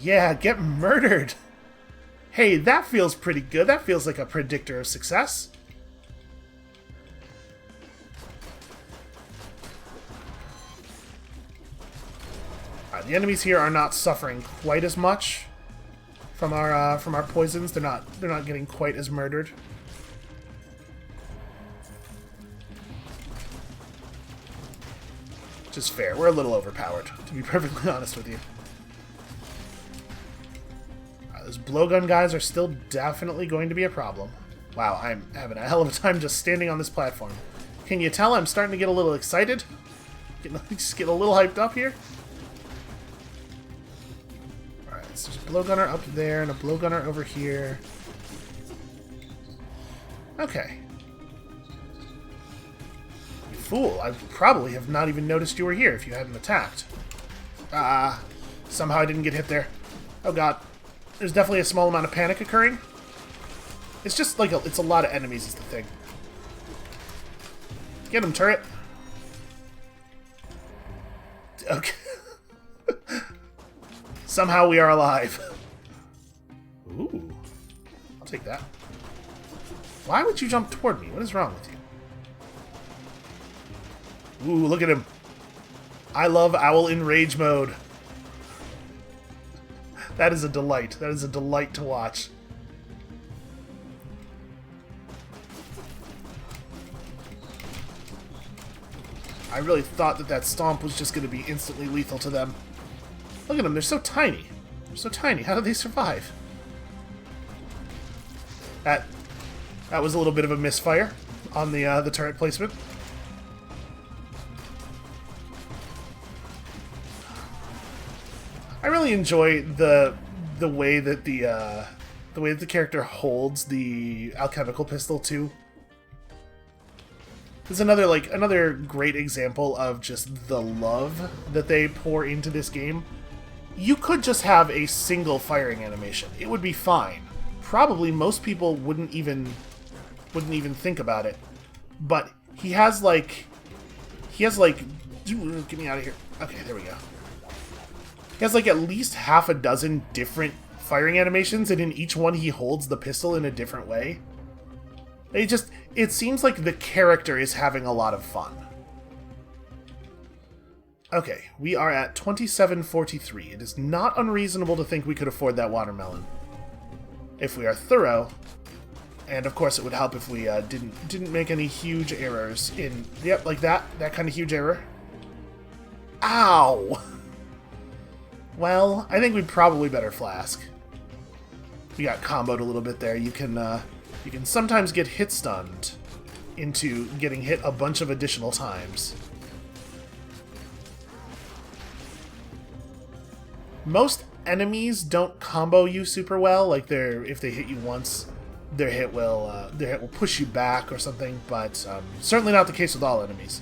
Yeah, get murdered. Hey, that feels pretty good. That feels like a predictor of success. The enemies here are not suffering quite as much from our poisons. They're not getting quite as murdered. Which is fair. We're a little overpowered, to be perfectly honest with you. Those blowgun guys are still definitely going to be a problem. Wow, I'm having a hell of a time just standing on this platform. Can you tell I'm starting to get a little excited? Just get a little hyped up here. Alright, so there's a blowgunner up there and a blowgunner over here. Okay. You fool, I probably have not even noticed you were here if you hadn't attacked. Somehow I didn't get hit there. Oh god. There's definitely a small amount of panic occurring. It's just like it's a lot of enemies is the thing. Get him, turret. Okay. Somehow we are alive. Ooh. I'll take that. Why would you jump toward me? What is wrong with you? Ooh, look at him. I love Owl in Rage mode. That is a delight. That is a delight to watch. I really thought that stomp was just going to be instantly lethal to them. Look at them. They're so tiny. They're so tiny. How do they survive? That was a little bit of a misfire on the turret placement. I really enjoy the way that the character holds the alchemical pistol too. This is another great example of just the love that they pour into this game. You could just have a single firing animation. It would be fine. Probably most people wouldn't even think about it. But he has like get me out of here. Okay, there we go. He has like at least half a dozen different firing animations, and in each one he holds the pistol in a different way. It seems like the character is having a lot of fun. Okay, we are at 2743. It is not unreasonable to think we could afford that watermelon. If we are thorough, and of course it would help if we didn't make any huge errors in... Yep, like that kind of huge error. Ow! Well, I think we'd probably better flask. We got comboed a little bit there. You can sometimes get hit stunned into getting hit a bunch of additional times. Most enemies don't combo you super well. Like if they hit you once, their hit will push you back or something. But certainly not the case with all enemies.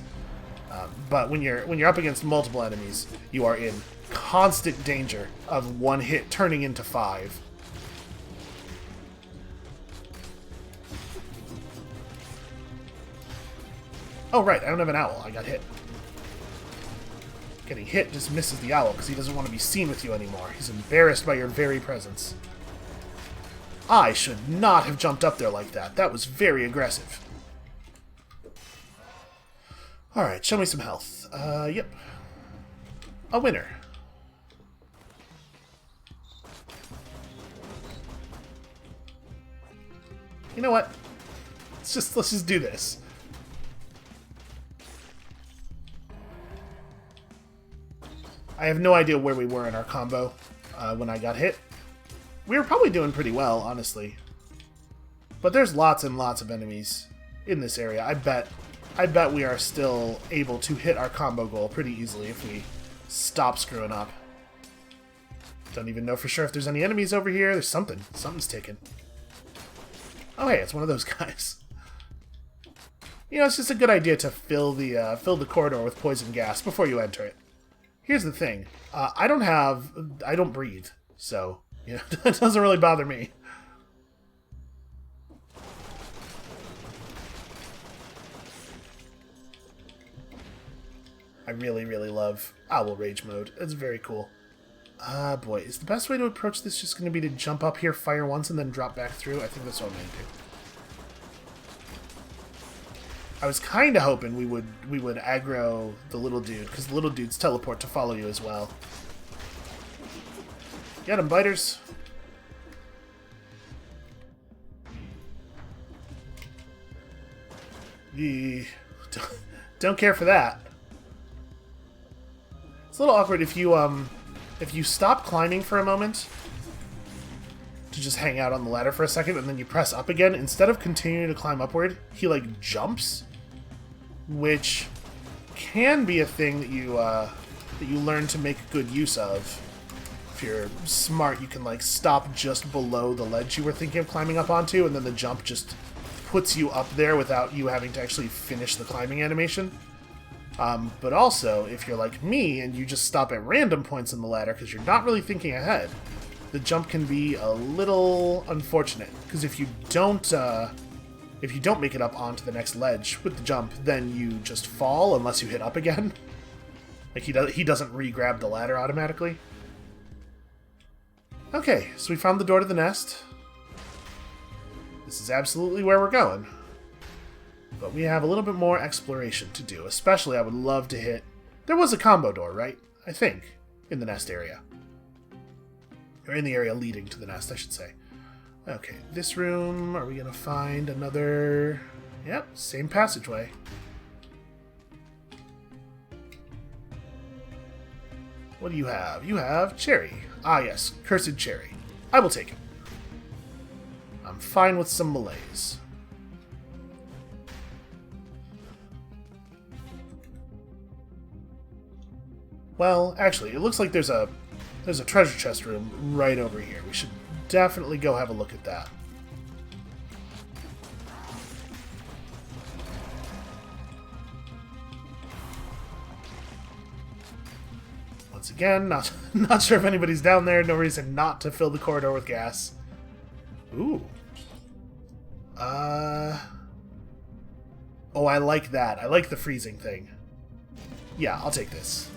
But when you're up against multiple enemies, you are in constant danger of one hit turning into 5. Oh right, I don't have an owl. I got hit. Getting hit just misses the owl because he doesn't want to be seen with you anymore. He's embarrassed by your very presence. I should not have jumped up there like that. That was very aggressive. Alright, show me some health. Yep. A winner. You know what? Let's just do this. I have no idea where we were in our combo when I got hit. We were probably doing pretty well, honestly. But there's lots and lots of enemies in this area. I bet we are still able to hit our combo goal pretty easily if we stop screwing up. Don't even know for sure if there's any enemies over here. There's something. Something's ticking. Oh hey, it's one of those guys. You know, it's just a good idea to fill the corridor with poison gas before you enter it. Here's the thing. I don't breathe, so you know, it doesn't really bother me. I really, really love Owl Rage mode. It's very cool. Boy, is the best way to approach this just going to be to jump up here, fire once, and then drop back through? I think that's what I'm going to do. I was kind of hoping we would aggro the little dude, because the little dudes teleport to follow you as well. Get him, biters! Don't care for that. It's a little awkward if you stop climbing for a moment to just hang out on the ladder for a second, and then you press up again. Instead of continuing to climb upward, he like jumps, which can be a thing that you learn to make good use of. If you're smart, you can like stop just below the ledge you were thinking of climbing up onto, and then the jump just puts you up there without you having to actually finish the climbing animation. But also, if you're like me and you just stop at random points in the ladder because you're not really thinking ahead, the jump can be a little unfortunate. Because if you don't make it up onto the next ledge with the jump, then you just fall unless you hit up again. Like he doesn't re-grab the ladder automatically. Okay, so we found the door to the nest. This is absolutely where we're going. But we have a little bit more exploration to do. Especially, I would love to hit... There was a combo door, right? I think. In the nest area. Or in the area leading to the nest, I should say. Okay, this room... Are we going to find another... Yep, same passageway. What do you have? You have cherry. Ah, yes. Cursed cherry. I will take it. I'm fine with some malaise. Well, actually, it looks like there's a treasure chest room right over here. We should definitely go have a look at that. Once again, not sure if anybody's down there. No reason not to fill the corridor with gas. Ooh. Oh, I like that. I like the freezing thing. Yeah, I'll take this.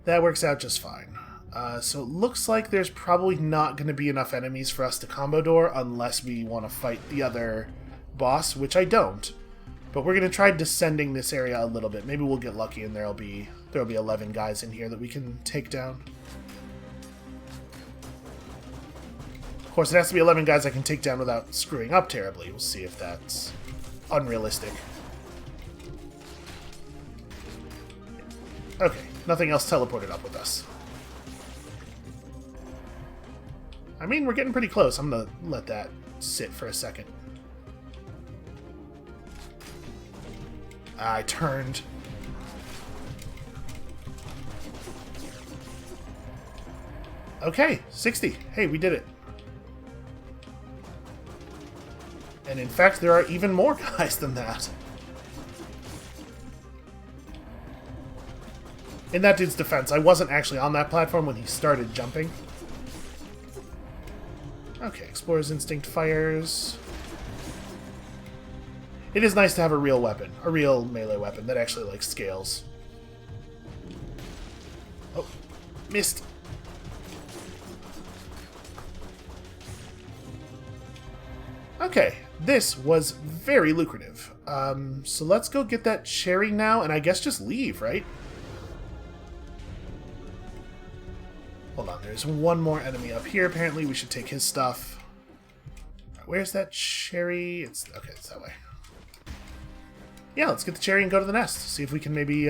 That works out just fine. So it looks like there's probably not going to be enough enemies for us to combo door unless we want to fight the other boss, which I don't. But we're going to try descending this area a little bit. Maybe we'll get lucky and there'll be 11 guys in here that we can take down. Of course, it has to be 11 guys I can take down without screwing up terribly. We'll see if that's unrealistic. Okay, nothing else teleported up with us. I mean, we're getting pretty close. I'm going to let that sit for a second. I turned. Okay, 60. Hey, we did it. And in fact, there are even more guys than that. In that dude's defense, I wasn't actually on that platform when he started jumping. Okay, Explorer's Instinct fires. It is nice to have a real weapon, a real melee weapon that actually, like, scales. Oh, missed. Okay, this was very lucrative. So let's go get that cherry now, and I guess just leave, right? Hold on, there's one more enemy up here. Apparently we should take his stuff. Where's that cherry? Okay, it's that way. Yeah, let's get the cherry and go to the nest. See if we can maybe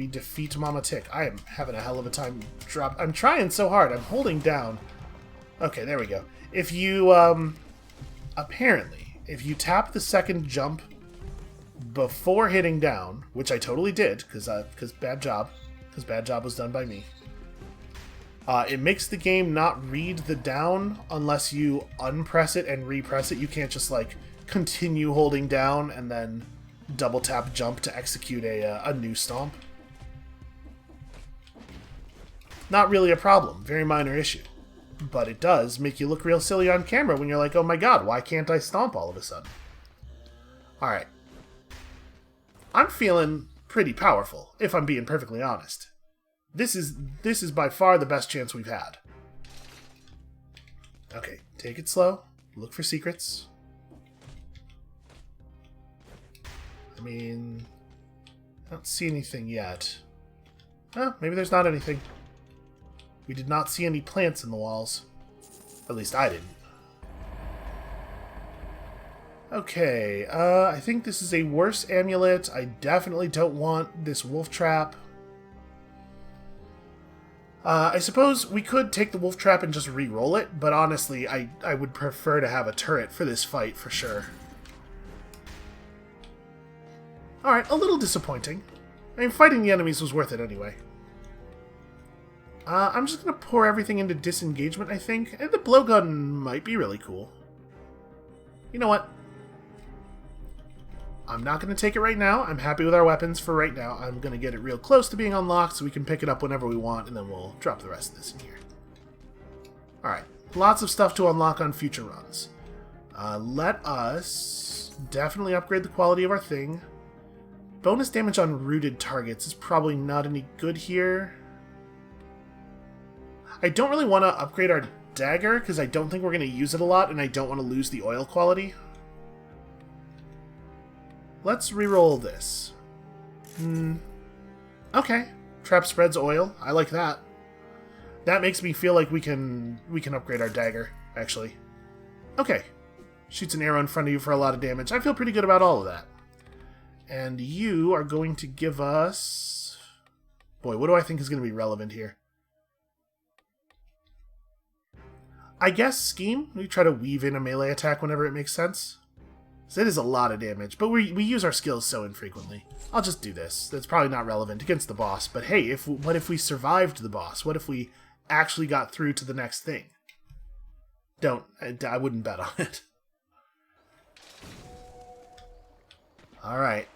defeat Mama Tick. I am having a hell of a time I'm trying so hard. I'm holding down. Okay, there we go. If you, apparently, if you tap the second jump before hitting down, which I totally did, because bad job was done by me, it makes the game not read the down unless you unpress it and repress it. You can't just, like, continue holding down and then double tap jump to execute a new stomp. Not really a problem. Very minor issue. But it does make you look real silly on camera when you're like, oh my god, why can't I stomp all of a sudden? Alright. I'm feeling pretty powerful, if I'm being perfectly honest. This is by far the best chance we've had. Okay, take it slow. Look for secrets. I mean, I don't see anything yet. Oh, maybe there's not anything. We did not see any plants in the walls. At least I didn't. Okay, I think this is a worse amulet. I definitely don't want this wolf trap. I suppose we could take the wolf trap and just re-roll it, but honestly, I would prefer to have a turret for this fight, for sure. Alright, a little disappointing. I mean, fighting the enemies was worth it anyway. I'm just going to pour everything into disengagement, I think. And the blowgun might be really cool. You know what? I'm not going to take it right now. I'm happy with our weapons for right now. I'm going to get it real close to being unlocked so we can pick it up whenever we want, and then we'll drop the rest of this in here. Alright, lots of stuff to unlock on future runs. Let us definitely upgrade the quality of our thing. Bonus damage on rooted targets is probably not any good here. I don't really want to upgrade our dagger, because I don't think we're going to use it a lot, and I don't want to lose the oil quality. Let's reroll this. Okay. Trap spreads oil. I like that. That makes me feel like we can upgrade our dagger, actually. Okay. Shoots an arrow in front of you for a lot of damage. I feel pretty good about all of that. And you are going to give us... Boy, what do I think is going to be relevant here? I guess Scheme. We try to weave in a melee attack whenever it makes sense. So it is a lot of damage, but we use our skills so infrequently. I'll just do this. That's probably not relevant against the boss, but hey, what if we survived the boss? What if we actually got through to the next thing? I wouldn't bet on it. Alright.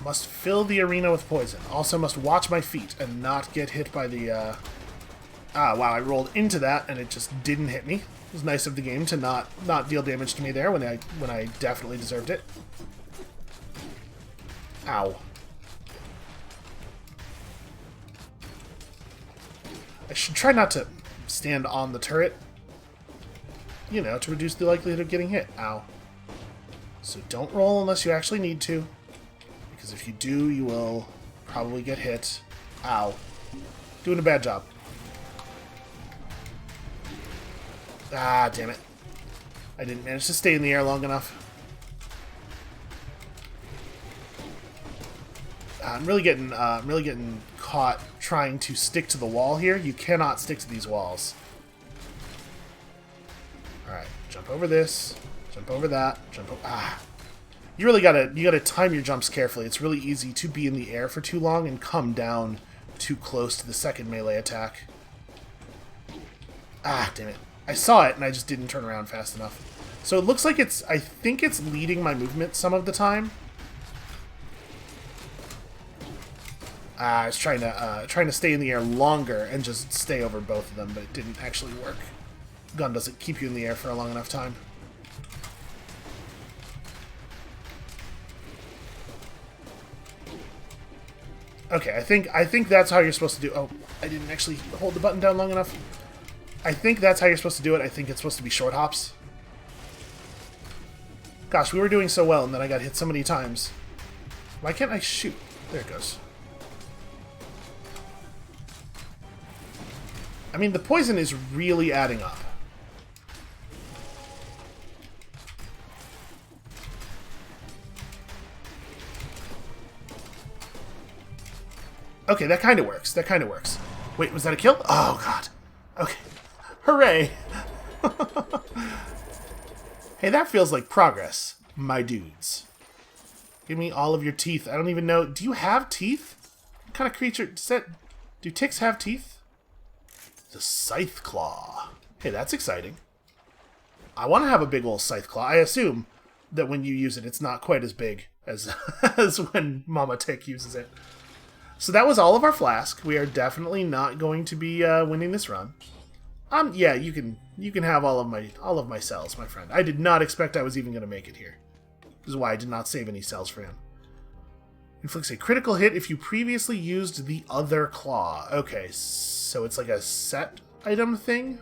Must fill the arena with poison. Also must watch my feet and not get hit by the... Ah, wow, I rolled into that and it just didn't hit me. It was nice of the game to not deal damage to me there when I definitely deserved it. Ow. I should try not to stand on the turret, you know, to reduce the likelihood of getting hit. Ow. So don't roll unless you actually need to, because if you do, you will probably get hit. Ow. Doing a bad job. Ah, damn it. I didn't manage to stay in the air long enough. I'm really getting caught trying to stick to the wall here. You cannot stick to these walls. Alright, jump over this, jump over that, jump over... Ah. You really gotta time your jumps carefully. It's really easy to be in the air for too long and come down too close to the second melee attack. Ah, damn it. I saw it and I just didn't turn around fast enough. So it looks like I think it's leading my movement some of the time. I was trying to stay in the air longer and just stay over both of them, but it didn't actually work. Gun doesn't keep you in the air for a long enough time. Okay, I think that's how you're supposed to do... Oh, I didn't actually hold the button down long enough. I think that's how you're supposed to do it. I think it's supposed to be short hops. Gosh, we were doing so well, and then I got hit so many times. Why can't I shoot? There it goes. I mean, the poison is really adding up. Okay, that kind of works. That kind of works. Wait, was that a kill? Oh, God. Okay. Hooray! Hey, that feels like progress, my dudes. Give me all of your teeth. I don't even know... Do you have teeth? What kind of creature... Do ticks have teeth? The Scythe Claw. Hey, that's exciting. I want to have a big old Scythe Claw. I assume that when you use it, it's not quite as big as, as when Mama Tick uses it. So that was all of our flask. We are definitely not going to be winning this run. Yeah, you can have all of my cells, my friend. I did not expect I was even going to make it here. This is why I did not save any cells for him. Inflicts a critical hit if you previously used the other claw. Okay, so it's like a set item thing?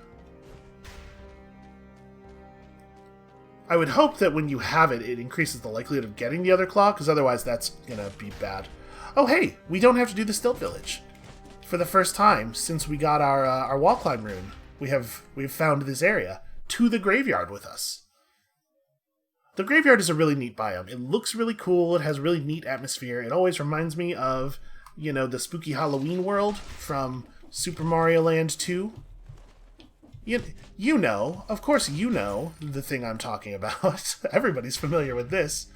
I would hope that when you have it, it increases the likelihood of getting the other claw, because otherwise that's gonna be bad. Oh hey, we don't have to do the Stilt Village. For the first time since we got our wall climb rune, we've found this area to the graveyard with us. The graveyard is a really neat biome. It looks really cool. It has really neat atmosphere. It always reminds me of, you know, the spooky Halloween world from Super Mario Land 2. You know, of course you know the thing I'm talking about. Everybody's familiar with this.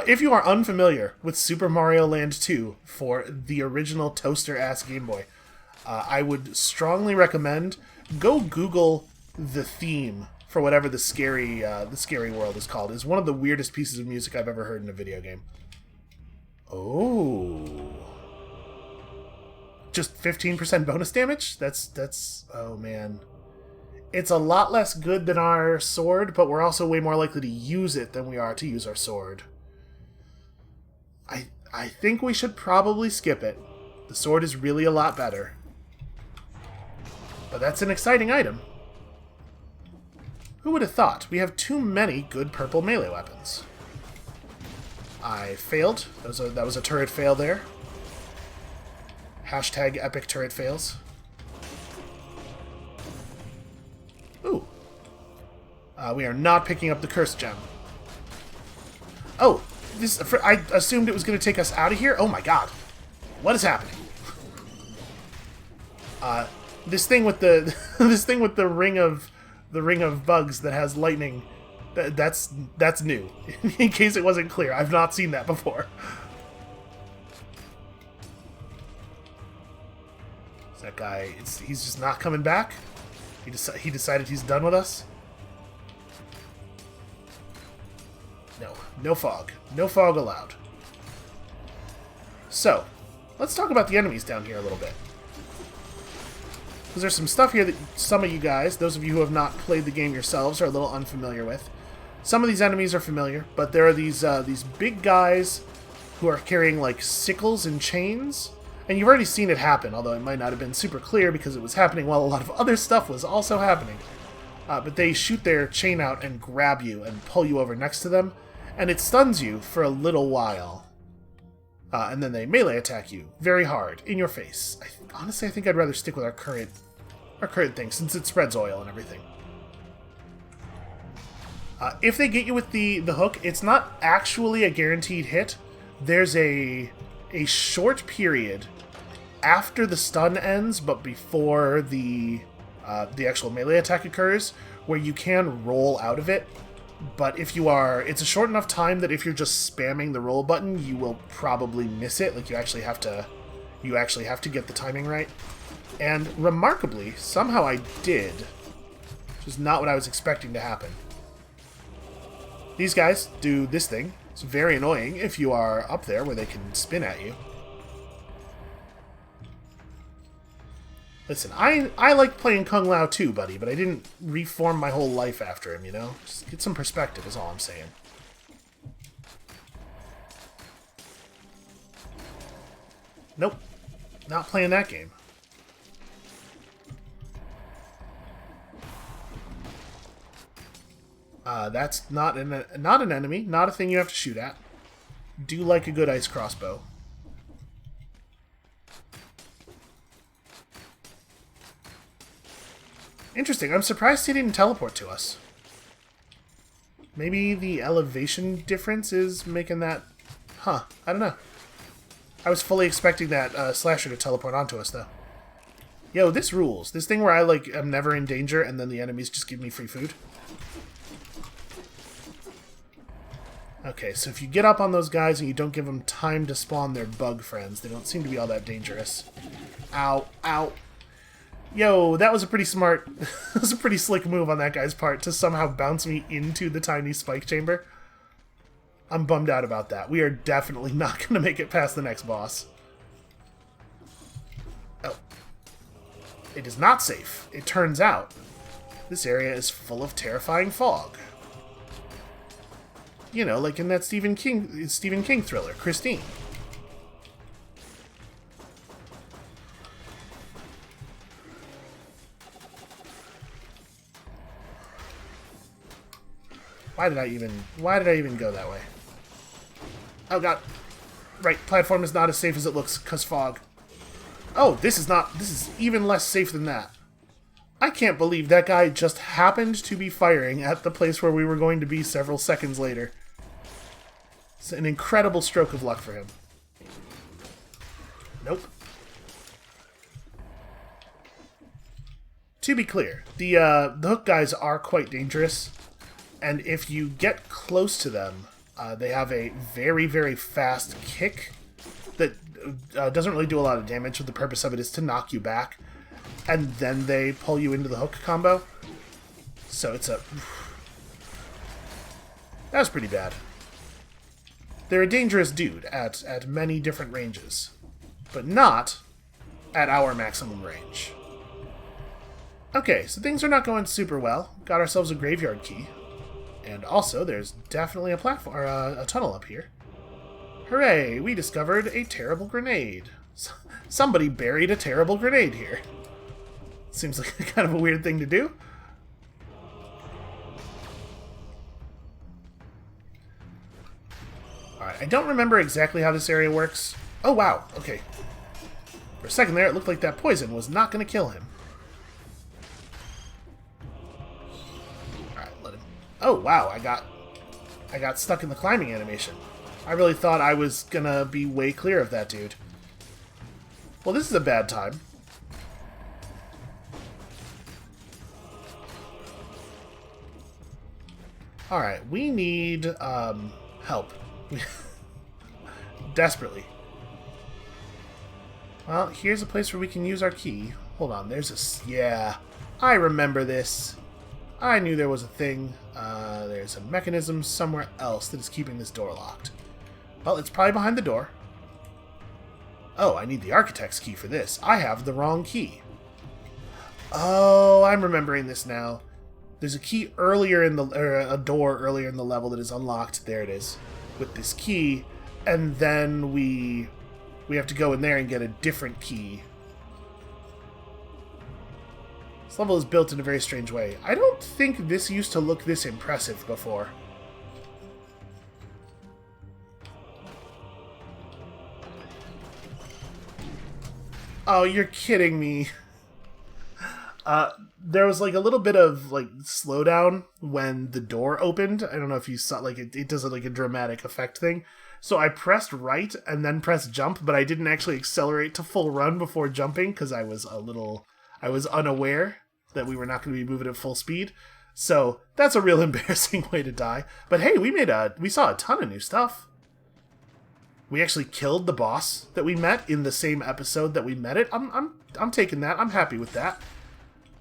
If you are unfamiliar with Super Mario Land 2 for the original toaster-ass Game Boy, I would strongly recommend go Google the theme for whatever the scary world is called. It's one of the weirdest pieces of music I've ever heard in a video game. Oh. Just 15% bonus damage? That's oh man. It's a lot less good than our sword, but we're also way more likely to use it than we are to use our sword. I think we should probably skip it. The sword is really a lot better. But that's an exciting item. Who would have thought? We have too many good purple melee weapons. I failed. That was a turret fail there. Hashtag epic turret fails. Ooh. We are not picking up the cursed gem. Oh, I assumed it was going to take us out of here. Oh my god. What is happening? This thing with the the ring of bugs that has lightning, that's new. In case it wasn't clear, I've not seen that before. Is that guy? He's just not coming back. He decided he's done with us. No fog. No fog allowed. So, let's talk about the enemies down here a little bit. Because there's some stuff here that some of you guys, those of you who have not played the game yourselves, are a little unfamiliar with. Some of these enemies are familiar, but there are these big guys who are carrying like sickles and chains. And you've already seen it happen, although it might not have been super clear because it was happening while a lot of other stuff was also happening. But they shoot their chain out and grab you and pull you over next to them, and it stuns you for a little while. And then they melee attack you very hard in your face. Honestly, I think I'd rather stick with our current thing since it spreads oil and everything. If they get you with the hook, it's not actually a guaranteed hit. There's a short period after the stun ends, but before the actual melee attack occurs, where you can roll out of it. But if you are, it's a short enough time that if you're just spamming the roll button, you will probably miss it. Like you actually have to get the timing right. And remarkably, somehow I did, which is not what I was expecting to happen. These guys do this thing. It's very annoying if you are up there where they can spin at you. Listen, I like playing Kung Lao too, buddy, but I didn't reform my whole life after him, you know? Just get some perspective is all I'm saying. Nope. Not playing that game. That's not an enemy, not a thing you have to shoot at. Do like a good ice crossbow. Interesting. I'm surprised he didn't teleport to us. Maybe the elevation difference is making that... Huh. I don't know. I was fully expecting that slasher to teleport onto us, though. Yo, this rules. This thing where I, like, am never in danger and then the enemies just give me free food. Okay, so if you get up on those guys and you don't give them time to spawn their bug friends, they don't seem to be all that dangerous. Ow. Ow. Yo, that was a pretty smart... that was a pretty slick move on that guy's part to somehow bounce me into the tiny spike chamber. I'm bummed out about that. We are definitely not going to make it past the next boss. Oh. It is not safe. It turns out this area is full of terrifying fog. You know, like in that Stephen King thriller, Christine. Why did I even go that way? Oh god. Right, platform is not as safe as it looks, 'cause fog. Oh, this is even less safe than that. I can't believe that guy just happened to be firing at the place where we were going to be several seconds later. It's an incredible stroke of luck for him. Nope. To be clear, the hook guys are quite dangerous. And if you get close to them, they have a very, very fast kick that doesn't really do a lot of damage, but the purpose of it is to knock you back. And then they pull you into the hook combo. So it's a... That was pretty bad. They're a dangerous dude at many different ranges, but not at our maximum range. Okay, so things are not going super well. Got ourselves a graveyard key. And also, there's definitely a platform, or a tunnel up here. Hooray! We discovered a terrible grenade. Somebody buried a terrible grenade here. Seems like kind of a weird thing to do. Alright, I don't remember exactly how this area works. Oh, wow. Okay. For a second there, it looked like that poison was not going to kill him. Oh, wow, I got stuck in the climbing animation. I really thought I was gonna be way clear of that dude. Well, this is a bad time. Alright, we need, help. Desperately. Well, here's a place where we can use our key. Hold on, there's a... Yeah, I remember this. I knew there was a thing. There's a mechanism somewhere else that is keeping this door locked. Well, it's probably behind the door. Oh, I need the architect's key for this. I have the wrong key. Oh, I'm remembering this now. There's a key earlier in the... or a door earlier in the level that is unlocked. There it is. With this key. And then we have to go in there and get a different key. This level is built in a very strange way. I don't think this used to look this impressive before. Oh, you're kidding me. There was like a little bit of like slowdown when the door opened. I don't know if you saw, like it does like a dramatic effect thing. So I pressed right and then pressed jump, but I didn't actually accelerate to full run before jumping because I was unaware that we were not going to be moving at full speed. So that's a real embarrassing way to die. But hey, we saw a ton of new stuff. We actually killed the boss that we met in the same episode that we met it. I'm taking that. I'm happy with that.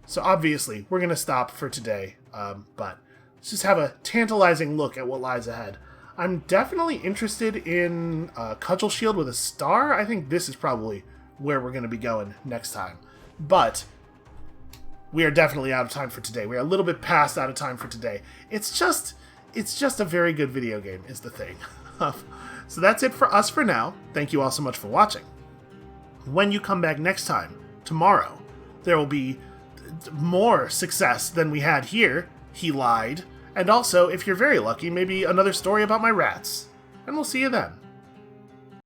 So obviously, we're going to stop for today, but let's just have a tantalizing look at what lies ahead. I'm definitely interested in Cudgel Shield with a star. I think this is probably where we're going to be going next time. But we are definitely out of time for today. We're a little bit past out of time for today. It's just a very good video game is the thing. So that's it for us for now. Thank you all so much for watching. When you come back next time, tomorrow, there will be more success than we had here. He lied. And also, if you're very lucky, maybe another story about my rats. And we'll see you then.